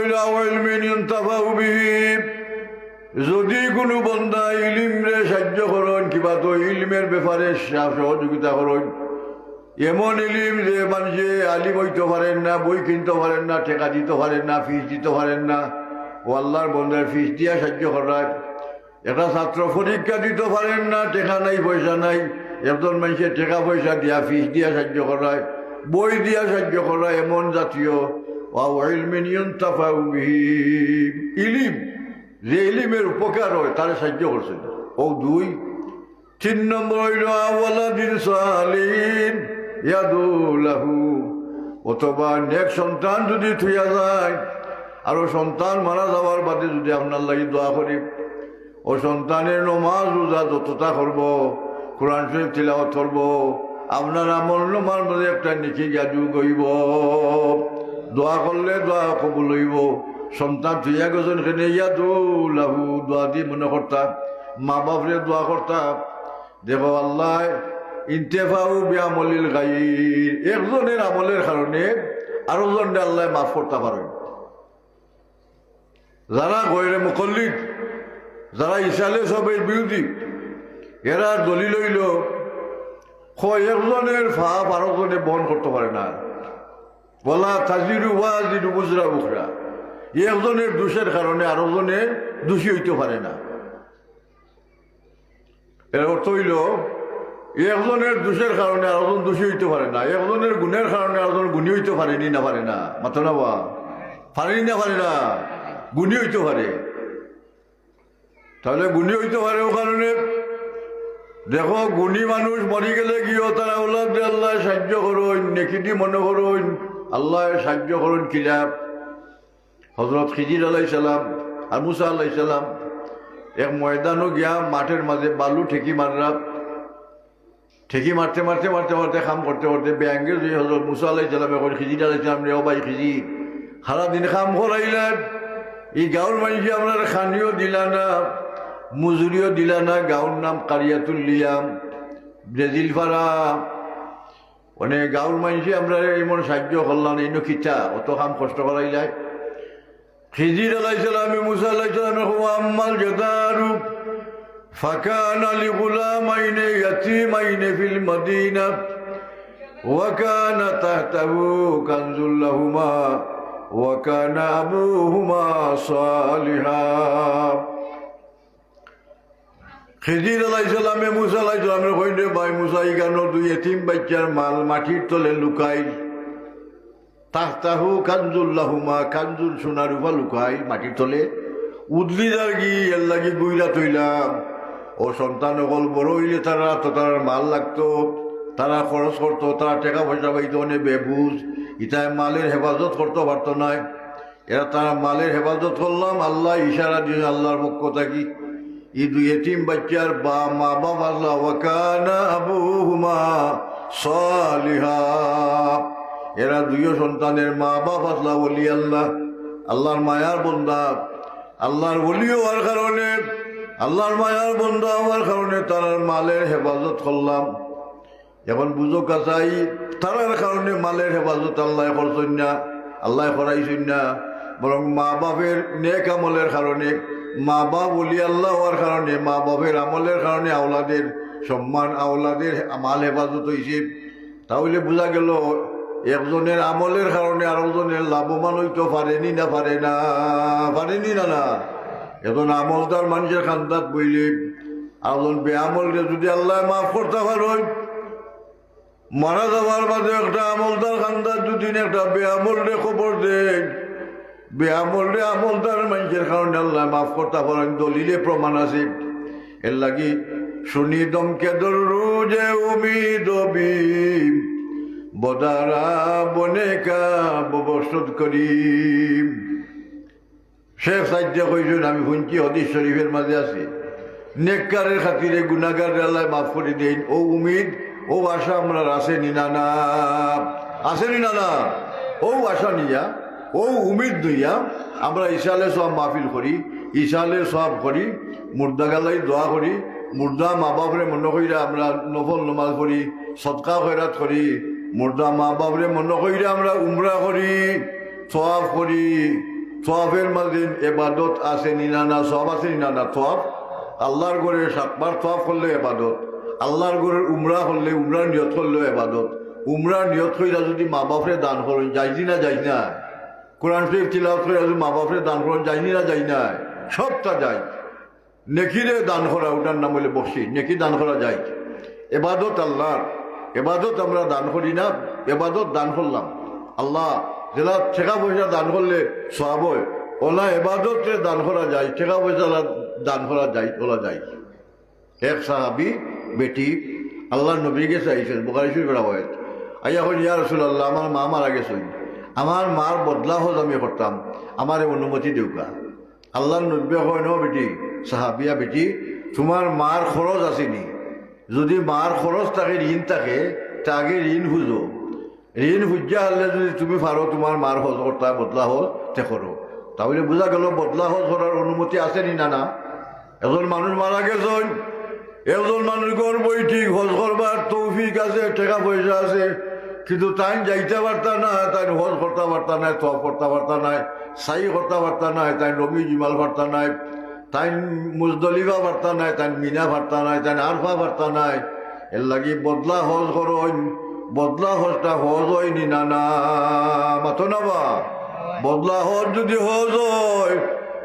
যদি কোনো বন্দা ইলিমরে সাহায্য করেন, কিবা তো ইলমের ব্যাপারে সহযোগিতা করেন, এমন ইলিম যে মানুষে আলিম হইতে পারেন না, বই কিনতে পারেন না, টেকা দিতে পারেন না, ফিস দিতে পারেন না, ও আল্লাহর বন্দার ফিস দিয়া সাহায্য করার। একটা ছাত্র পরীক্ষা দিতে পারেন না, টেকা নাই পয়সা নাই, একজন মানুষের টাকা পয়সা দিয়া ফিস দিয়া সাহায্য করায়, বই দিয়া সাহায্য করায়, এমন জাতীয় ইলিম, যে ইলিমের উপকার হয় তারা সাহায্য করছেন। ও দুই। 3 নম্বর হইল আওয়ালাদিন সালিন ইয়াদুলাহু, অথবা নেক সন্তান যদি থুইয়া যায়, আর সন্তান মারা যাওয়ার বাদে যদি আপনার লাগি দোয়া করি, ও সন্তানের নমাজ রোজা যতটা করব, কোরআন শরীফ তিলাওয়াত করব, আপনার আমল নমার মধ্যে একটা নেকি জাদু গইব। দোয়া করলে দোয়া কবুল হইব। সন্তান থুইয়া গেছেন কেনে ইয়াদুলাহু, দোয়া দিয়ে মনে করতাম, মা বাপরে দোয়া করতাম, দেখো আল্লাহ ইন্তেফাউ বিআমলিল গায়র, একজনের আমলের কারণে আরো জনকে আল্লাহ মাফ করতে পারেন। যারা গয়রে মুকল্লিদ, যারা ইসালে সবের বিরোধী, এরা দলিল হইল একজনের ফাপ আরো জনে বহন করতে পারে না। বলা তাজিরু ওয়াজিরু বুজরা বুখরা, একজনের দোষের কারণে আরো জনে দোষী হইতে পারে না। এর অর্থ হইল একজনের দোষের কারণে আরেকজন দোষী হইতে পারে না, একজনের গুণের কারণে আরেকজন গুণী হইতে পারেনি না পারে না, মাত্র না বা পারেনি না পারে না, গুণী হইতে পারে। তাহলে গুণী হইতে পারে ও কারণে দেখো গুণী মানুষ মরি গেলে গিয়েও তারা আল্লাহ আল্লাহ সাহায্য করুন, নেকিটি মনে করুন, আল্লাহ সাহায্য করুন। কিলাপ হজরত খিজির আলাইহিস সালাম আর মুসা আলাইহিস সালাম এক ময়দানও গিয়া মাঠের মাঝে বালু ঠেকি মাররা, ঠেকি মারতে মারতে মারতে মারতে কাম করতে করতে ব্যাঙ্গে যে হজরত মুসা আলাইহিস সালাম এখন খিজির আলাইহিস সালাম রে, ও ভাই খিজি সারাদিন কাম করাইলেন, এই গাঁর মানুষ আপনার খানিও দিলা না, মজুরিও দিলা না। গাঁর নাম কারিয়াতুল লিয়াম, ব্রাজিল পাড়া, মানে গাঁর মানুষে আমরা এমন সাহায্য করলাম, এই নখিতা অত কাম কষ্ট করাইলাই। খিজির আলাইহিস সালামে মুসা আলাইহিস সালামে আম্মাল জাদারু ফাকানা লিগুলামাইনি ইয়াতীমাইনি ফিল মদিনা ওয়া কানা তাহতাহু কানজুল লাহুমা ওয়া কানা আবুহুমা সালিহা। খিজির আলাইহিস সালামে মুসা আলাইহিস সালামে কইলে, ভাই মুসা ইগানো দুই এতিম বাচ্চার মাল মাটির তলে লুকাই, তাহতাহু কানজুল লাহুমা, কানজুল সোনার রূপা লুকাই মাটির তলে, উদ্লিদার গি এর লাগি গুইরা তৈলাম। ও সন্তান অকল বড় হইলে তারা তো তার মাল লাগতো, তারা খরচ করতো, তারা টাকা পয়সা পাইতো অনেক বেবুজ, ইটায় মালের হেফাজত করতে পারতো না। এরা তারা মালের হেফাজত করলাম, আল্লাহ ইশারা দিয়ে আল্লাহর পক্ষ থাকি ই দুই এতিম বাচ্চার বা মা বাপ আল্লাহ ওয়া কানা আবুহুমা সালিহা, এরা দুইও সন্তানের মা বাপ আল্লাহ ওলি আল্লাহ, আল্লাহর মায়ার বন্দা, আল্লাহর ওলি হওয়ার কারণে, আল্লাহর মায়ার বন্দা হওয়ার কারণে তারার মালের হেফাজত করলাম। এখন বুঝো কাছাই তারার কারণে মালের হেফাজত আল্লাহ করছেন না, আল্লাহ করাইছেন না, বরং মা বাপের নেক আমলের কারণে, মা বাপ ওলি আল্লাহ হওয়ার কারণে, মা বাপের আমলের কারণে আওলাদের সম্মান, আওলাদের মাল হেফাজত হয়েছে। তাহলে বোঝা গেল একজনের আমলের কারণে আরেকজনের লাভবান হইতে পারেনি না, পারে না, পারেনি না না। এখন আমলদার মানুষের খান্দাত বইলে আরেকজন বেআমলকে যদি আল্লাহ মাফ করতে পারেন, মারা যাওয়ার বাদে একটা আমলদার খান্দাত যদি একটা বেআমলরে খবর দেয়, বেআমলরে আমলদার মানুষের কারণে আল্লাহ মাফ করতে পারেন, দলিলে প্রমাণ আছে। এর লাগি শুনি দমকে দরু যে উমিদ বিম বদারা বনেকা ববসত করিম। শেখ সাজ্জা কইছেন, আমি শুনছি হাদিস শরীফের মাঝে আছে, নেককারের খাতিরে গুনাহগার আল্লাহ মাফ করে দেন। ও উমিদ, ও আশা আমরা আসেনি না না, আসেনি না না, ও আশা নিয়া, ও উমিদ দইয়া আমরা ইসালে সব মাহফিল করি, ইসালে সব করি, মুর্দা গালাই দোয়া করি, মুর্দা মা বাপরে মনে কইরা আমরা নফল নমাজ পড়ি, সদকা খয়রাত করি, মুর্দা মা বাপরে মনে কইরা আমরা উমরা করি, সওয়াব করি। সওয়াবের মাঝে এবাদত আছে না না, সব আছে না না। সওয়াব আল্লাহর ঘরে 7 বার সওয়াব করলে এবাদত, আল্লাহর ঘরের উমরা করলে, উমরার নিয়ত করলেও এবাদত। উমরার নিয়ত কইরা যদি মা বাপরে দান করেন, যাইছি না যাই না। কোরআন শরীফ তিলাওয়াত করে যদি মা বাপরে দান করেন, যাইনি না যাই না, সবটা যায়। নেকিরে দান করা, ওটার নাম হলে বসি, নেকি দান করা যায়। এবাদত আল্লাহর, এবাদত আমরা দান করি না, এবাদত দান করলাম আল্লাহ যেটা টাকা পয়সা দান করলে সওয়াব হয়, ওলা এবাদতে দান করা যায়, টাকা পয়সা দান করা যায়, ওলা যায়। এক সাহাবি বেটি আল্লাহ নবীকে চাইছেন, বুখারী শরীফের রাওয়ায়াত, আইয়া কই ইয়া রাসূলুল্লাহ, আমার মা মারা গেছেন, আমার মার বদলা হজ আমি করতাম, আমার অনুমতি দেউকা। আল্লাহ নবী কয় ন বেটি, সাহাবিয়া বেটি, তোমার মার খরচ আসেনি, যদি মার খরচ থাকে, ঋণ থাকে, তাকে ঋণ খুঁজো, ঋণ খুঁজা হলে যদি তুমি পারো তোমার মার হজ করতা, বদলা হজ তে করো। তাহলে বোঝা গেল বদলা হজ করার অনুমতি আসেনি না? না। এজন মানুষ মারা গেছেন, একজন মানুষ করবই ঠিক, হজ করবার তৌফিক আছে, টাকা পয়সা আছে, কিন্তু তাই যাইতে পারতা না, তাই হজ করতে পারতা নাই, তফ করতে পারতা নাই, সাই করতে পারতা নাই, তাই নবী জিমাল পারতা নাই, তাই মুজদলিফা পারতা নাই, তাই মিনা পারতা নাই, তাই আরফা পারতা নাই। এর লাগি বদলা হজ করইন, বদলা হজটা হজ হয়নি না? না মাতো না বা, বদলা হজ যদি হজ হয়,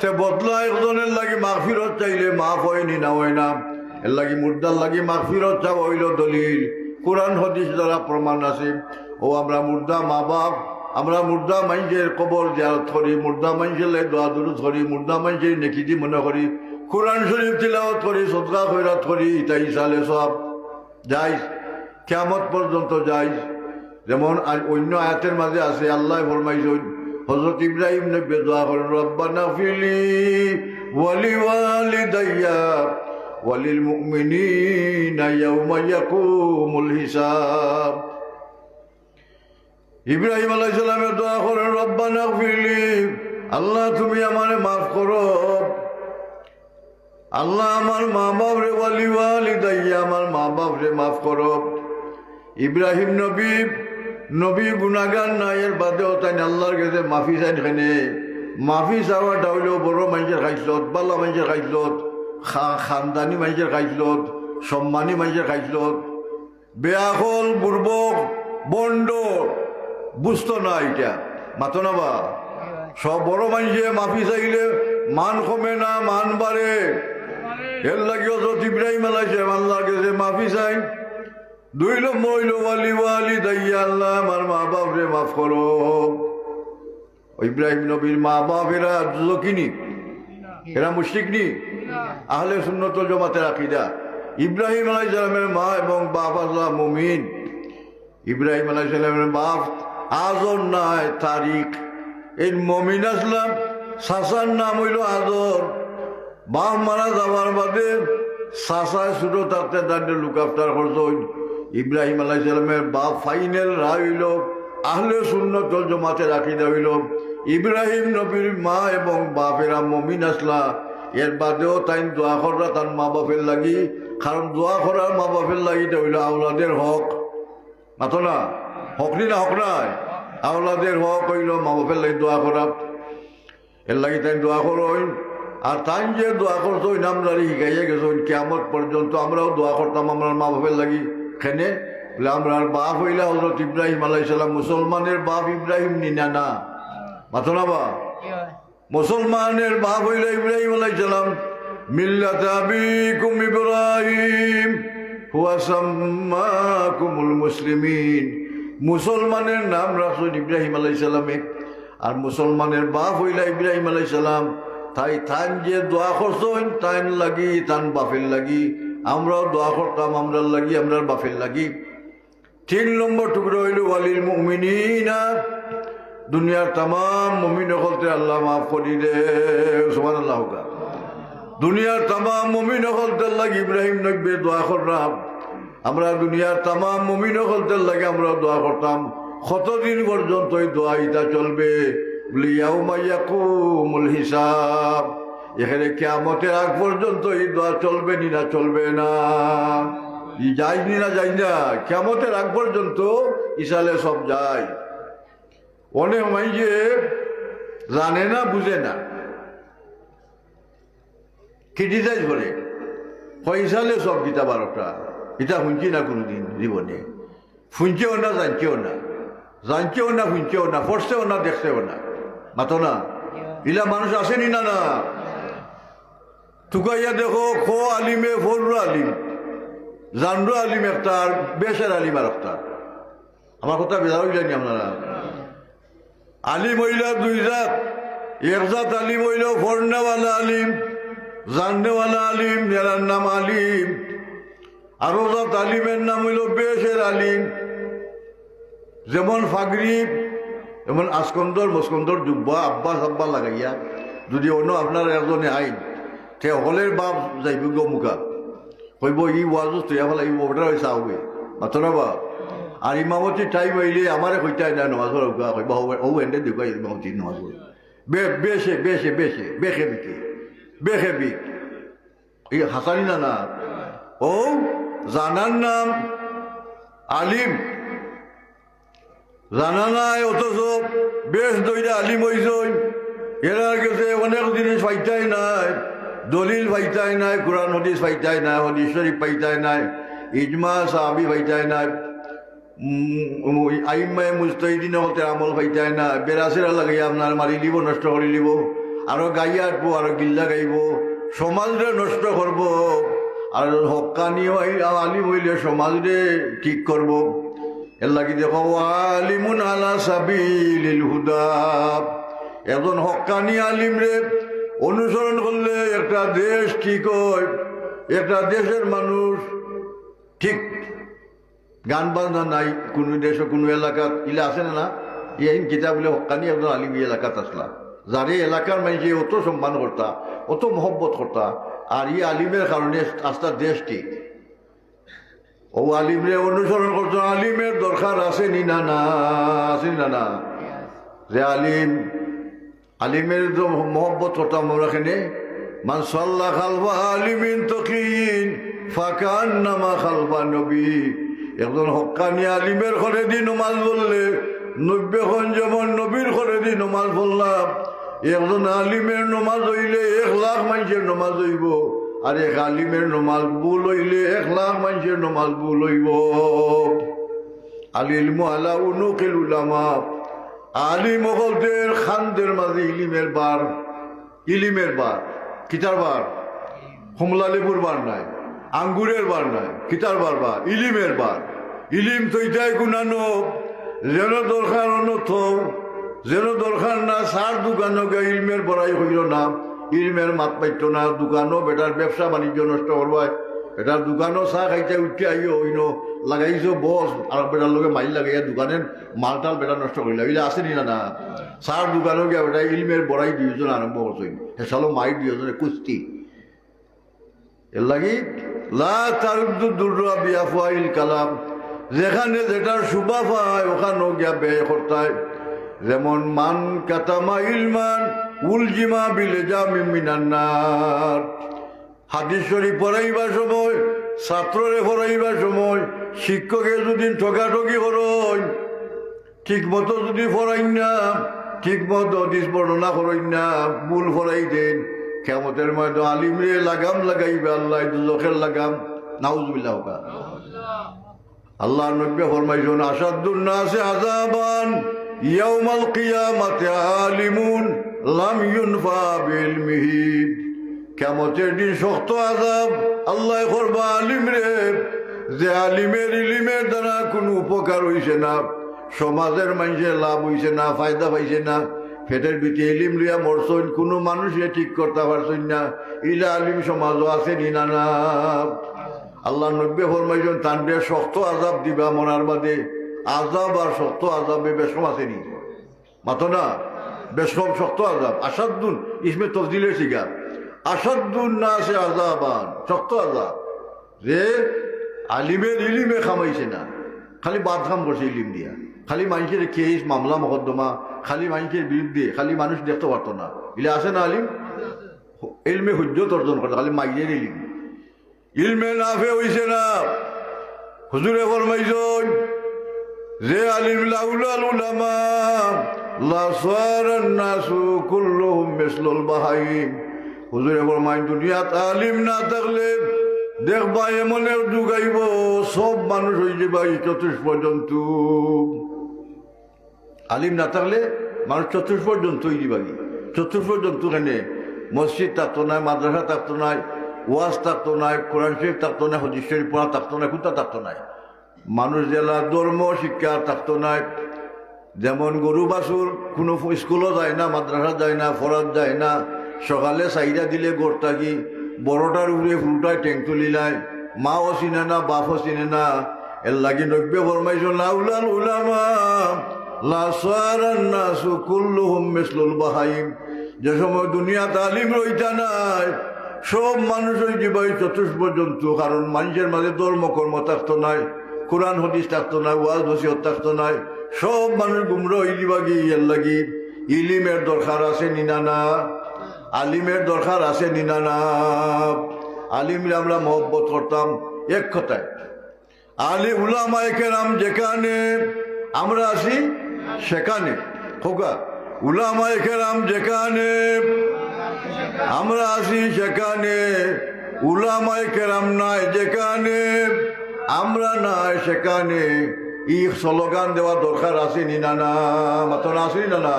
সে বদলা একজনের লাগি মাগফিরত চাইলে মাফ হয়নি না? হয় না। এর লাগি মুর্দার লাগি মাগফিরত চাওয়া হইল দলিল, কোরআন হাদিস দ্বারা প্রমাণ আছে। ও আমরা মুর্দা মা বাপ, আমরা মুর্দা মানুষের কবর জিয়ারত করি, মুর্দা মানুষের লাই দোয়া দুরুদ করি, মুর্দা মানুষের নেকিদি মনে করি, কোরআন শরীফ তিলাওয়াত করি, সদকা খয়রাত করি, তাই সালে সব যাই, কিয়ামত পর্যন্ত যাই। যেমন আর অন্য আয়াতের মাঝে আছে, আল্লাহ ফরমাইছেন, হযরত ইব্রাহিম নবী দোয়া করেন, রব্বানা ফিলি ওয়ালি ওয়ালিদাইয়া ওয়ালিল মুমিনিনা ইয়াউমা ইয়াকুমুল হিসাব। ইব্রাহিম আলাইহিস সালামের দোয়া করেন, রব্বানা ফিলি, আল্লাহ তুমি আমারে মাফ করো, আল্লাহ আমার মা বাপ রে, ওয়ালি ওয়ালিদাইয়া, আমার মা বাপ রে মাফ করো। ইব্রাহিম নবী নবী গুনাহগার নাই, এর বাদেও তাই আল্লাহর কাছে মাফি চাইন। এখানে মাফি চাওয়াটা হইলেও বড় মানুষের খাইছত, বালা মানুষের খাইছত, খানদানি মানুষের খাইছত, সম্মানী মানুষের খাইছত। বেয়াখল বুর্বক বন্ড বুঝতো না, এটা মাতো না বা। সব বড় মানুষে মাফি চাইলে মান কমে না, মান বাড়ে। এর লাগে হযরত ইব্রাহিম আলাইহিস সালাম আল্লাহর কাছে মাফি চাই। 2 নম্বর হইল ওয়ালি ওয়ালিদাইয়া, আল্লাহ আমার মা বাপ রে মাফ করো। ইব্রাহিম নবীর মা বাপ এরা যুজকিনি, এরা মুশরিক নি, আহলে সুন্নাত ওয়াল জামাতের আকীদা। ইব্রাহিম আলাইহিস সালামের মা এবং বাপ আল্লাহ মুমিন। ইব্রাহিম আলাইহিস সালামের বাপ আজর নাই, তারিক। এই মুমিন আসলাম, সাসার নাম হইল আজর। বাপ মারা যাওয়ার বাদে সাসায় ছোট থাকতে তাদের লুক আফটার করছেন। ইব্রাহিম আলাইহিস সালামের বাপ ফাইনাল রায় হইল আহলে সুন্নাত ওয়াল জামাতের আকীদা হইল ইব্রাহিম নবীর মা এবং বাপেরা মুমিন আসলা। এর বাদেও তাই দোয়া করা তার মা বাপের লাগি, কারণ দোয়া করার মা বাপের লাগি হইল আওলাদের হক। মাতো না, হক নি না? হক নাই, আওলাদের হক হইল মা বাপের লাগি দোয়া করা। এর লাগি তাই দোয়া করইন। আর তাই যে দোয়া করছো আমরা শিখাইয়া গেছো, কিয়ামত পর্যন্ত আমরাও দোয়া করতাম আমরা মা বাপের লাগি। খেনে বলে আমরা বাপ হইলা হযরত ইব্রাহিম আলাইহিস সালাম, মুসলমানের বাপ ইব্রাহিম নি না? না মাতো না বা, মুসলমানের বাপ হইলা ইব্রাহিম আলাইহিস সালাম। মিল্লাত আবিকুম ইব্রাহিম হুয়া সাম্মাকুমুল মুসলিমিন, মুসলমানের নাম রাখছেন ইব্রাহিম আলাইহিস সালামে। আর মুসলমানের বাপ হইলা ইব্রাহিম আলাইহিস সালাম। তাই তান যে দোয়া করছেন তাই লাগি, তান বাপের লাগি আমরাও দোয়া করতাম, আমরার লাগি, আমরার বাপের লাগি। 3 নম্বর টুকরো হইল ওয়ালিল মুমিনিনা, দুনিয়ার তাম মুমিন হলতে আল্লাহ মাফ করি দে, সুবহানাল্লাহ। দুনিয়ার তাম মুমিন হলতে লাগি ইব্রাহিম নবী দোয়া করলাম। আমরা দুনিয়ার তাম মুমিন হলতে লাগে আমরা দোয়া করতাম। কতদিন পর্যন্ত এই দোয়া ইটা চলবে? ইয়াউমা ইয়াকুমুল হিসাব, এখানে কিয়ামতের আগ পর্যন্ত এই দোয়া চলবে নি না? চলবে না, যাই নি না? যাই না। কিয়ামতের আগ পর্যন্ত ইসালে সব যায়। অনেক মাইজে জানে না, বুঝে না, ক্রিটিসাইজ করে, ইসালে সব গীতা 12টা। এটা শুনছি না কোনোদিন জীবনে, শুনছেও না, জানছেও না, জানছেও না, শুনছেও না, পড়ছেও না, দেখছেও না। মাতো না, ইলা মানুষ আসেনি না? না টুকাইয়া দেখো, খো আলিমে ফরু আলিম, জানরো আলিম একটা আর বেশের আলিম আর একটা। আমার কথা বেজার হইলেনি আপনারা? আলিম হইলা দুই জাত। এক জাত আলিম হইল ফর্নাওয়ালা আলিম, জাননেওয়ালা আলিম, যার নাম আলিম। আরো জাত আলিমের নাম হইল বেশের আলিম। যেমন ফাগরি, যেমন আসকন্দর মস্কন্দর জুব্বা আব্বা সাব্বা লাগাইয়া যদি অন্য আপনার একজনে আইন তে হলের বাপ যাইব গো মুখা কইব ই ওয়াজ তুই ফেলা ই ওটা হয়েছে আবে মাতরা বাপ। আর ইমামতি টাইম হইলে আমারে কইতাই না নমাজ পড়া কইব ও এন্ডে দেখো ইমামতি নমাজ পড়ে বেশে বেশে বেশে বেখে বিকে বেখে বিক এই হাসানি না না ও জানার নাম আলিম, জানা নাই অথচ বেশ দইরা আলিম হইছই। এরা গেছে অনেক জিনিস পাইতাই নাই, দলিল পাইতাই নাই, কোরআন হাদিস পাইতাই নাই, হাদিস শরীফ পাইতাই নাই, ইজমা সাহাবী পাইতাই নাই, আইম্মায়ে মুজতাহিদিনের হতে আমল পাইতাই না। বেরাসেরা লাগাইয়া আপনার মারি দিব, নষ্ট করে দিব, আরো গাইয়া আটবো, আরো গিল্লা গাইব, সমাজরে নষ্ট করব। আর হক্কানি আলিম হইলে সমাজরে ঠিক করব। এর লাগি দেখো আলিমুন আলা সাবিলিল হুদা, একজন হক্কানি আলিম রে অনুসরণ করলে একটা দেশ ঠিক হয়, একটা দেশের মানুষ ঠিক। গান বাজনা নাই কোনো দেশে কোনো এলাকাত ইলা আছে না? এই কিতাব বলে হক্কানি একজন আলিম এলাকাত আসলা, যারে এলাকার মানুষে অত সম্মান করতা, অত মহব্বত করতা, আর এই আলিমের কারণে আস্তা দেশ ঠিক। ও আলিমরে অনুসরণ করতো। আলিমের দরকার আছে নি না? না আছে না? না যে আলিম, আলিমের মহব্বত করতাম আমরা এখানে। মান সাল্লা খালফা আলিমিন তকিন ফাকান্নামা খালফা নবী। একজন হক্কানি আলিমের ঘরে দি নমাজ পড়লে 90খন যেমন নবীর ঘরে দি নমাজ পড়লাম। একজন আলিমের নমাজ হইলে 1 লাখ মানুষের নমাজ হইব, আর এক আলিমের নমাজ ভুল হইলে 1 লাখ মানুষের নমাজ ভুল হইব। আল ইলমু আলা উনুকিল উলামা, আলিম হকলদের খানদের মাঝে ইলিমের বার। ইলিমের বার কিতার বার? কমলা লেবুর বার নাই, আঙ্গুরের বার নাই, কিতার বার? বার ইলিমের বার। ইলিম তৈতাই গুনানো যেন দরকার অনথ, যেন দরকার না সার দোকানো গে ইলমের বড়াই হইল না, ইলমের মাত পাইত না। দোকানও বেটার ব্যবসা বাণিজ্য নষ্ট করবাই, এটার দোকানও চাহ খাইতে উঠে আইও হইন লাগাইছো বস, আর বেটার লোকে মাইল লাগাইয়া দোকানের মালটাল বেটা নষ্ট করিলা। এগুলো আসেনি না? না সার দোকানও গিয়া বেটা ইলমের বড়াই 2 জন আরম্ভ করছেন, হেসালো মাই 2 জনে কুস্তি। এর লাগি লা তারুদ্দু দুররা বিআফওয়াইল কালাম, যেখানে যেটার শুভা পায় ওখানেও গিয়া ব্যয় করতায়। যেমন মান কাতামা ইলমান উলজিমা বিলেজামি মিনান নার। হাদিস শরীফ পড়াইবার সময়, ছাত্ররে পড়াইবার সময় শিক্ষকে যদি ঠকাঠকি করই, ঠিক মতো যদি পড়াই না, ঠিক মতো হাদিস বর্ণনা করই না, ভুল পড়াই দেন, কিয়ামতের ময়দানে আলিমরে লাগাম লাগাইবে আল্লাহ, দুজখের লাগাম। নাউজুবিল্লাহ। আল্লাহ নবী ফরমাইছেন আসাদুন নাসি আযাবান ইয়াউমাল কিয়ামাতি আলিমুন লাম ইউনফা বিলমিহি। কিয়ামতের দিন শক্ত আযাব আল্লাহ করবা আলিমরে, যে আলিমের ইলিমের দ্বারা কোনো উপকার হইছে না, সমাজের মানুষের লাভ হইছে না, ফায়দা পাইছে না, পেটের ভিতরে ইলিম লিয়া মরছইন, কোনো মানুষে ঠিক করতে পারছেন না। ইলা আলিম সমাজও আছে নি না? না। আল্লাহ নবী ফরমাইছেন তান্ডে শক্ত আযাব দিবা মনার বাদে। আযাব আর শক্ত আযাবে বেশম আছে নি? মাতো না, বেশম শক্ত আযাব। আসাদুন ইসমে তফজিলের শিকার, আসাদুন নাসি আযাবান, শক্ত আযাব। যে আলিমের ইলিমে খামাইছে না, খালি বাদখাম করছে ইলিম দিয়া, খালি মানুষের কেস মামলা মকদ্দমা, খালি মানুষের বিরুদ্ধে, খালি মানুষ দেখতে পারতো না। ইলে আছে না আলিম? ইলমে হুজ্জত অর্জন করতো, খালি মাইজের ইলিম, ইলমে নাফে হইছে না। হুজুরে ফরমাইছেন যে আলিম লাউলাল উলামা লাসারান নাসু কুল্লুহুম মিসলুল বাহাইম। হুজুরে ফরমাইন দুনিয়াত আলিম না থাকলে দেখবা এমন যুগ আইব সব মানুষ হয়ে যাবা চতুষ্প জন্তু। আলিম না থাকলে মানুষ চতুষ্প জন্তু হয়ে যাবা। চতুষ্প জন্তু কেন? মসজিদ থাকতো নাই, মাদ্রাসা থাকতো নাই, ওয়াজ থাকতো নাই, কোরআন শরীফ থাকতো না, হাদিস শরীফ পড়া থাকতো না, কোনটা থাকতো নাই। মানুষ জেলা ধর্ম শিক্ষা থাকতো নাই। যেমন গরু বাছুর কোনো স্কুলও যায় না, মাদ্রাসা যায় না, ফরাত যায় না, সকালে চাহিদা দিলে গোর থাকি বড়টার উপরে ফুলটায় টেং তুলিলায়, মাও চিনে না, বাপও চিনে না। এর লাগি নব্বে ফরমাইছো লাউলাল উলামা লাসারান নাসু কুল্লুহুম মিসলুল বাহাইম। যে সময় দুনিয়া তালিম রইতা নাই, সব মানুষ ওই জীবাই চতুষ্প জন্তু। কারণ মানুষের মাঝে ধর্ম কর্ম থাকতো নাই, কোরআন হাদিস থাকতো নাই, ওয়াজ নসিহত থাকতো নাই, সব মানুষ গুমরা হয়ে যাবা গিয়ে। এর লাগি ইলিমের দরকার আছে নিনা না, আলিমের দরকার আছে নিনা না। আলিমরে আমরা মহব্বত করতাম। এক কথায় আলি উলামায়ে কেরাম যেখানে আমরা আছি সেখানে, খোকা উলামায়ে কেরাম যেখানে আমরা আছি সেখানে, উলামায়ে কেরাম নাই যেখানে আমরা নাই সেখানে। ই স্লোগান দেওয়া দরকার আছে নিনা না, মাত্র না আসি না না।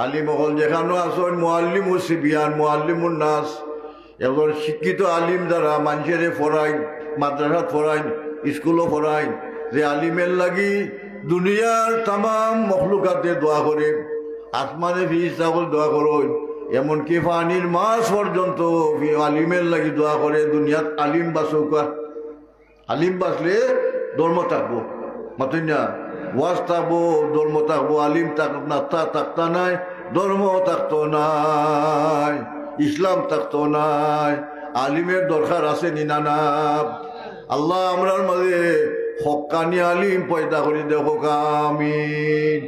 আলিম হল যেখানেও আসেন মুআল্লিমুস সিবিয়ান মুআল্লিমুন নাস। এবার শিক্ষিত আলিম দ্বারা মানুষের ফরাই, মাদ্রাসাত ফরাই, স্কুলও ফরাই। যে আলিমের লাগি দুনিয়ার তাম মখলুকাতে দোয়া করে, আসমানে ফিরিস্তা হল দোয়া করো, এমনকি পানির মাছ পর্যন্ত আলিমের লাগি দোয়া করে। দুনিয়াত আলিম বাঁচৌকা, আলিম বাঁচলে ধর্ম থাকবো, মাতুন না, ওয়াজ থাকবো, ধর্ম থাকবো। আলিম থাকতা নাই, ধর্ম থাকতো নাই, ইসলাম থাকতো নাই। আলিমের দরকার আছে নিনা না। আল্লাহ আমরার মাঝে হক্কানি আলিম পয়দা করি দেখো আমিন।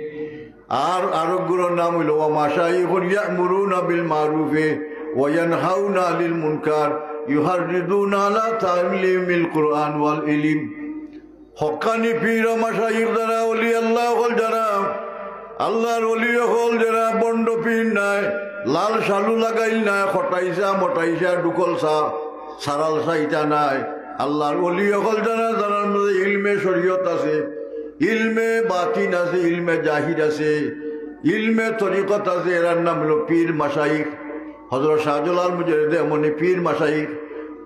আর আরোগ্যর নাম হইল মাশাইখুন ইয়া'মুরুনা বিল মারুফি ওয়া ইয়ানহাউনা আনিল মুনকার ইউহাররিদুনা আলা তা'লিমিল কুরআন ওয়াল ইলম। হক্কানি পীর মাশাইখ যারা, ওলি আল্লাহ হল যারা, আল্লাহর ওলি হল যারা, বন্ড পীর নাই, লাল শালু লাগাইল নাই, খটাইছা মটাইছা ডুকলসা সারালসা ইটা নাই। আল্লাহর ওলি হল যারা, যারার মধ্যে ইলমে শরীয়ত আছে, ইলমে বাতিন আছে, ইলমে জাহির আছে, ইলমে তরিকত আছে। এরার নাম হলো পীর মাশাইখ। হযরত শাহজালাল মুজাহিদ এমনি পীর মাশাইখ,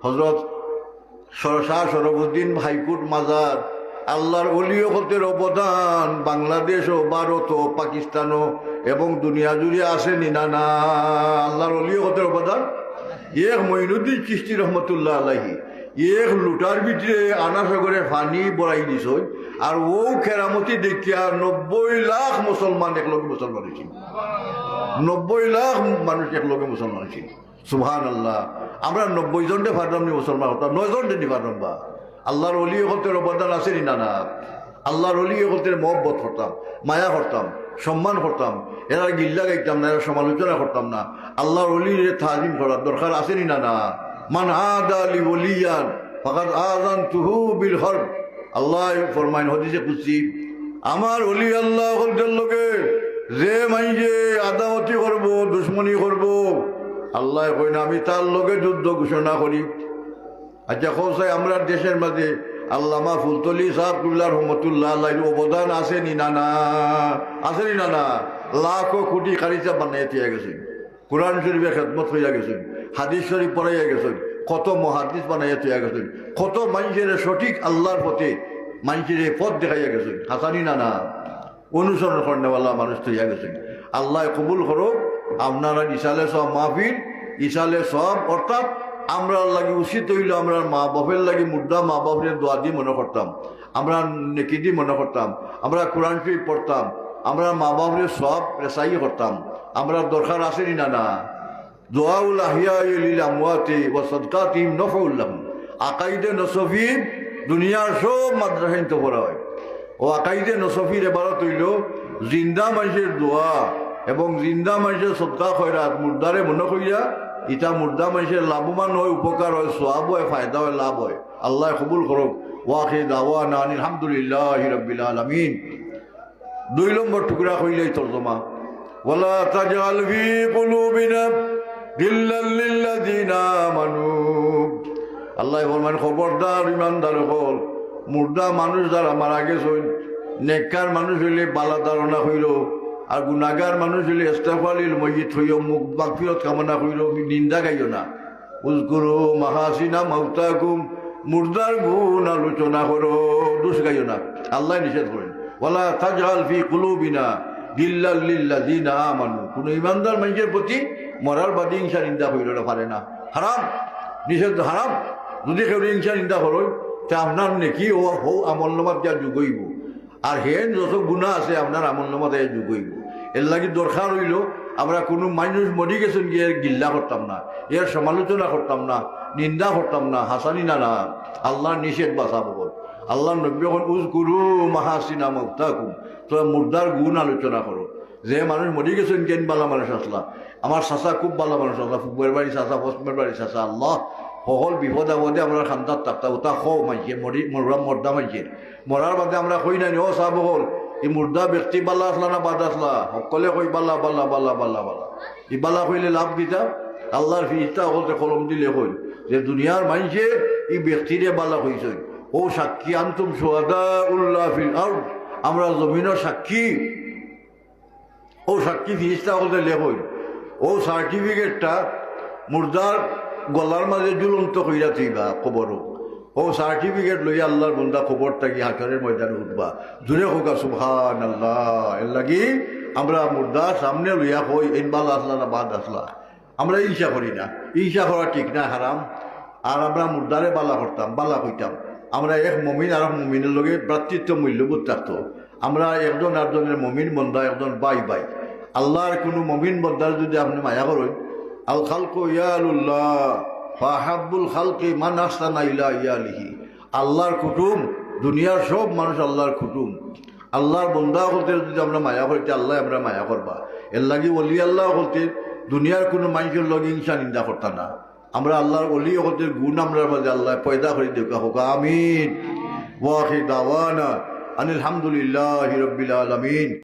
হযরত শাহ শরফুদ্দিন হাইকোর্ট মাজার। আল্লাহর ওলিও হতের অবদান বাংলাদেশ ও ভারত ও পাকিস্তানও এবং দুনিয়া জুড়ে আছে নিনা না। আল্লাহর ওলিও হতের অবদান এক মঈনুদ্দিন চিশতি রহমতুল্লাহ আলাইহি এক লুটার ভিতরে আনাসাগরে পানি বড়াই দিছ। আর ও কেরামতি দেখিয়া 90 লাখ মুসলমান একলগে মুসলমান হয়েছিল, 90 লাখ মানুষ একলগে মুসলমান হয়েছিল। সুবহানাল্লাহ। আমরা 90 জনকে পারলাম নি মুসলমান হতাম, 9 জনকে নি পারলাম বা। আল্লাহর ওলি হতের অবদান আছে না না। আল্লাহর ওলি হতের মহব্বত করতাম, মায়া করতাম, সম্মান করতাম। এরা গিল্লা গাইতাম না, এরা সমালোচনা করতাম না। আল্লাহর ওলির তাজিম করার দরকার আছে না না। মান আদা লি ওলিয়ান ফাকাদ আযানতুহু বিল হরব। আল্লাহ ফরমাইন হাদিসে কুদসি, আমার ওলি আল্লাহ হলদের লগে যে মাইজে আদাওয়াতি করব, দুশ্মনী করব, আল্লাহ কই না আমি তার লগে যুদ্ধ ঘোষণা করি। আচ্ছা খোসাই আমরা দেশের মাঝে আল্লামা ফুলতলি সাহেবুল্লাহ রহমতুল্লাহ আল্লাহর অবদান আছে নি না না, আছে নি না না। লাখো কোটি খারিজা বানাইয়া দিয়ে গেছেন, কোরআন শরীফে খেদমত হইয়া গেছেন, হাদিস শরীফ পড়াইয়া গেছেন, কত মহাদিস বানাইয়া দিয়ে গেছেন, কত মানুষের সঠিক আল্লাহর পথে মানুষের পথ দেখাইয়া গেছেন। হাসানি না না, অনুসরণ করেনওয়ালা মানুষ তৈয়া গেছেন। আল্লাহ কবুল করুক আপনারা ইসালে সব মাহফিল, ইসালে সব। অর্থাৎ আমরা লাগি উচিত হইল আমরা মা বাপের লাগি মুর্দা মা বাপের দোয়া দিয়ে মনে করতাম, আমরা নেকি দিয়ে মনে করতাম, আমরা কোরআন শরীফ পড়তাম, আমরা মা বাপের সব রেসাই করতাম। আমরা দরকার আছে না না। দোয়াউল আহিয়াই লিল আমওয়াতি ওয়া সাদকাতিহিম নফউল লাহুম। আকাইদে নসফি দুনিয়ার সব মাদ্রাসায় তো পড়া হয়। ও আকাইদে নসফির এবারত হইল জিন্দা মানুষের দোয়া এবং জিন্দা মানুষের সদকা খয়রাত মুর্দারে মনে করিয়া ইটা মুর্দা মানুষের লাভবান হয়, উপকার হয়, সোয়াব হয়, ফায়দা হয়, লাভ হয়। আল্লাহ কবুল করুক। ওয়াখির দাওয়ানা আলহামদুলিল্লাহি রাব্বিল আলামিন। 2 নম্বর টুকরা কইলেই তরজমা, ওয়ালা তাজআল ফি কুলুবিনা গিল্লাল লিল্লাযিনা আমানু। আল্লাহ ফরমান খবরদার ইমানদার হল, মুর্দা মানুষ যারা মারা গেছে, নেককার মানুষ হইলে বালা ধারণা হইল, আর গুনাগার মানুষ হইলে ইস্তেগফারিল মইয়িত হইও, মুখ মাগফিরাত কামনা কইল, নিন্দা গাইও না। উযকুরু মাহাসিনা মাউতাকুম, মুর্দার গুণ আলোচনা করো, দোষ গাইও না। আল্লাহ নিষেধ করেন ওয়ালা তাজআল ফি কুলুবিনা গিল্লাল লিল্লাযিনা আমানু, কোন ইমানদার মানুষের প্রতি মরার বাদে হিংসা নিন্দা কইরা পারে না, হারাম, নিষেধ, হারাম। যদি কেউ হিংসা নিন্দা করো তা আপনার নেকি ও হো আমলনামাত যা যুগইব, আর হেন যত গুণা আছে আপনার আমলনামাতে যুগইব। এর লাগি দরকার হইল আমরা কোনো মানুষ মরি গেছেন গিয়ে গিল্লা করতাম না, এর সমালোচনা করতাম না, নিন্দা করতাম না, হাসানি না, না। আল্লাহর নিষেধ বাঁচাবো। আল্লাহ নবী এখন উযকুরু মাহাসিনা মাউতাকুম, তোরা মুর্দার গুণ আলোচনা করো। যে মানুষ মরি গেছেন কেন বালা মানুষ আসলা, আমার চাচা খুব বালা মানুষ আসলা, ফুকবের বাড়ি চাচা, পশ্চিমের বাড়ি চাচা, আল্লাহ সকল বিপদ আপদে আমরা খান্দার তাক্তা ওটা খো মানছে মর্দা মানছে, মরার বাদে আমরা কই নাই ও চাহ বহল এই মুর্দা ব্যক্তি বালা আসলা না বাদ আসলা, সকলে কই বালা বালা বালা বালা বালা। ই বালা কইলে লাভ দিতা, আল্লাহর ফিরিস্তা সকলতে কলম দিলে কই যে দুনিয়ার মানছে এই ব্যক্তিরে বালা কইছে। ও সাক্ষী আনতুম শুহাদা উল্লাহ ফিল আরদ, আমরা জমিনের সাক্ষী। ও সাক্ষী ফিরিস্তা সকলতে লেখই। ও সার্টিফিকেটটা মুর্দার গলার মাঝে ঝুলন্ত কইরা থইবা খবরও। ও সার্টিফিকেট লইয়া আল্লাহর বন্দা খবর থাকি হাসরের ময়দানে উঠবা, জুড়ে হোকা সুবহানাল্লাহ। এর লাগি আমরা মুর্দার সামনে লইয়া কই এই বালা আসলা না বাদ আসলা, আমরা ঈর্ষা করি না, ঈর্ষা করা ঠিক না, হারাম। আর আমরা মুর্দারে বালা করতাম, বালা কইতাম। আমরা এক মমিন আর এক মমিনের লগে ভ্রাতৃত্ব মূল্যবোধ থাকতো। আমরা একজন আরেকজনের মমিন বন্দা, একজন বাই বাই। আল্লাহর কোনো মমিন বন্দার যদি আপনি মায়া করেন, আল খালকু ইয়ালুল্লাহ ফাহাব্বুল খালকি মান আহসানা ইলা ইয়ালিহি, আল্লাহর কুটুম, দুনিয়ার সব মানুষ আল্লাহর কুটুম। আল্লাহর বন্দা হতে যদি আমরা মায়া করতে, আল্লাহ আমরা মায়া করবা। এর লাগি ওলি আল্লাহ হতে দুনিয়ার কোনো মানুষের লগে হিংসা নিন্দা করতা না। আমরা আল্লাহর ওলি হতে গুণ আমরা মাঝে আল্লাহ পয়দা করে দেখা হোক, আমিন। ওয়া আখির দাওয়ানা আনিল হামদুলিল্লাহি রাব্বিল আলামিন।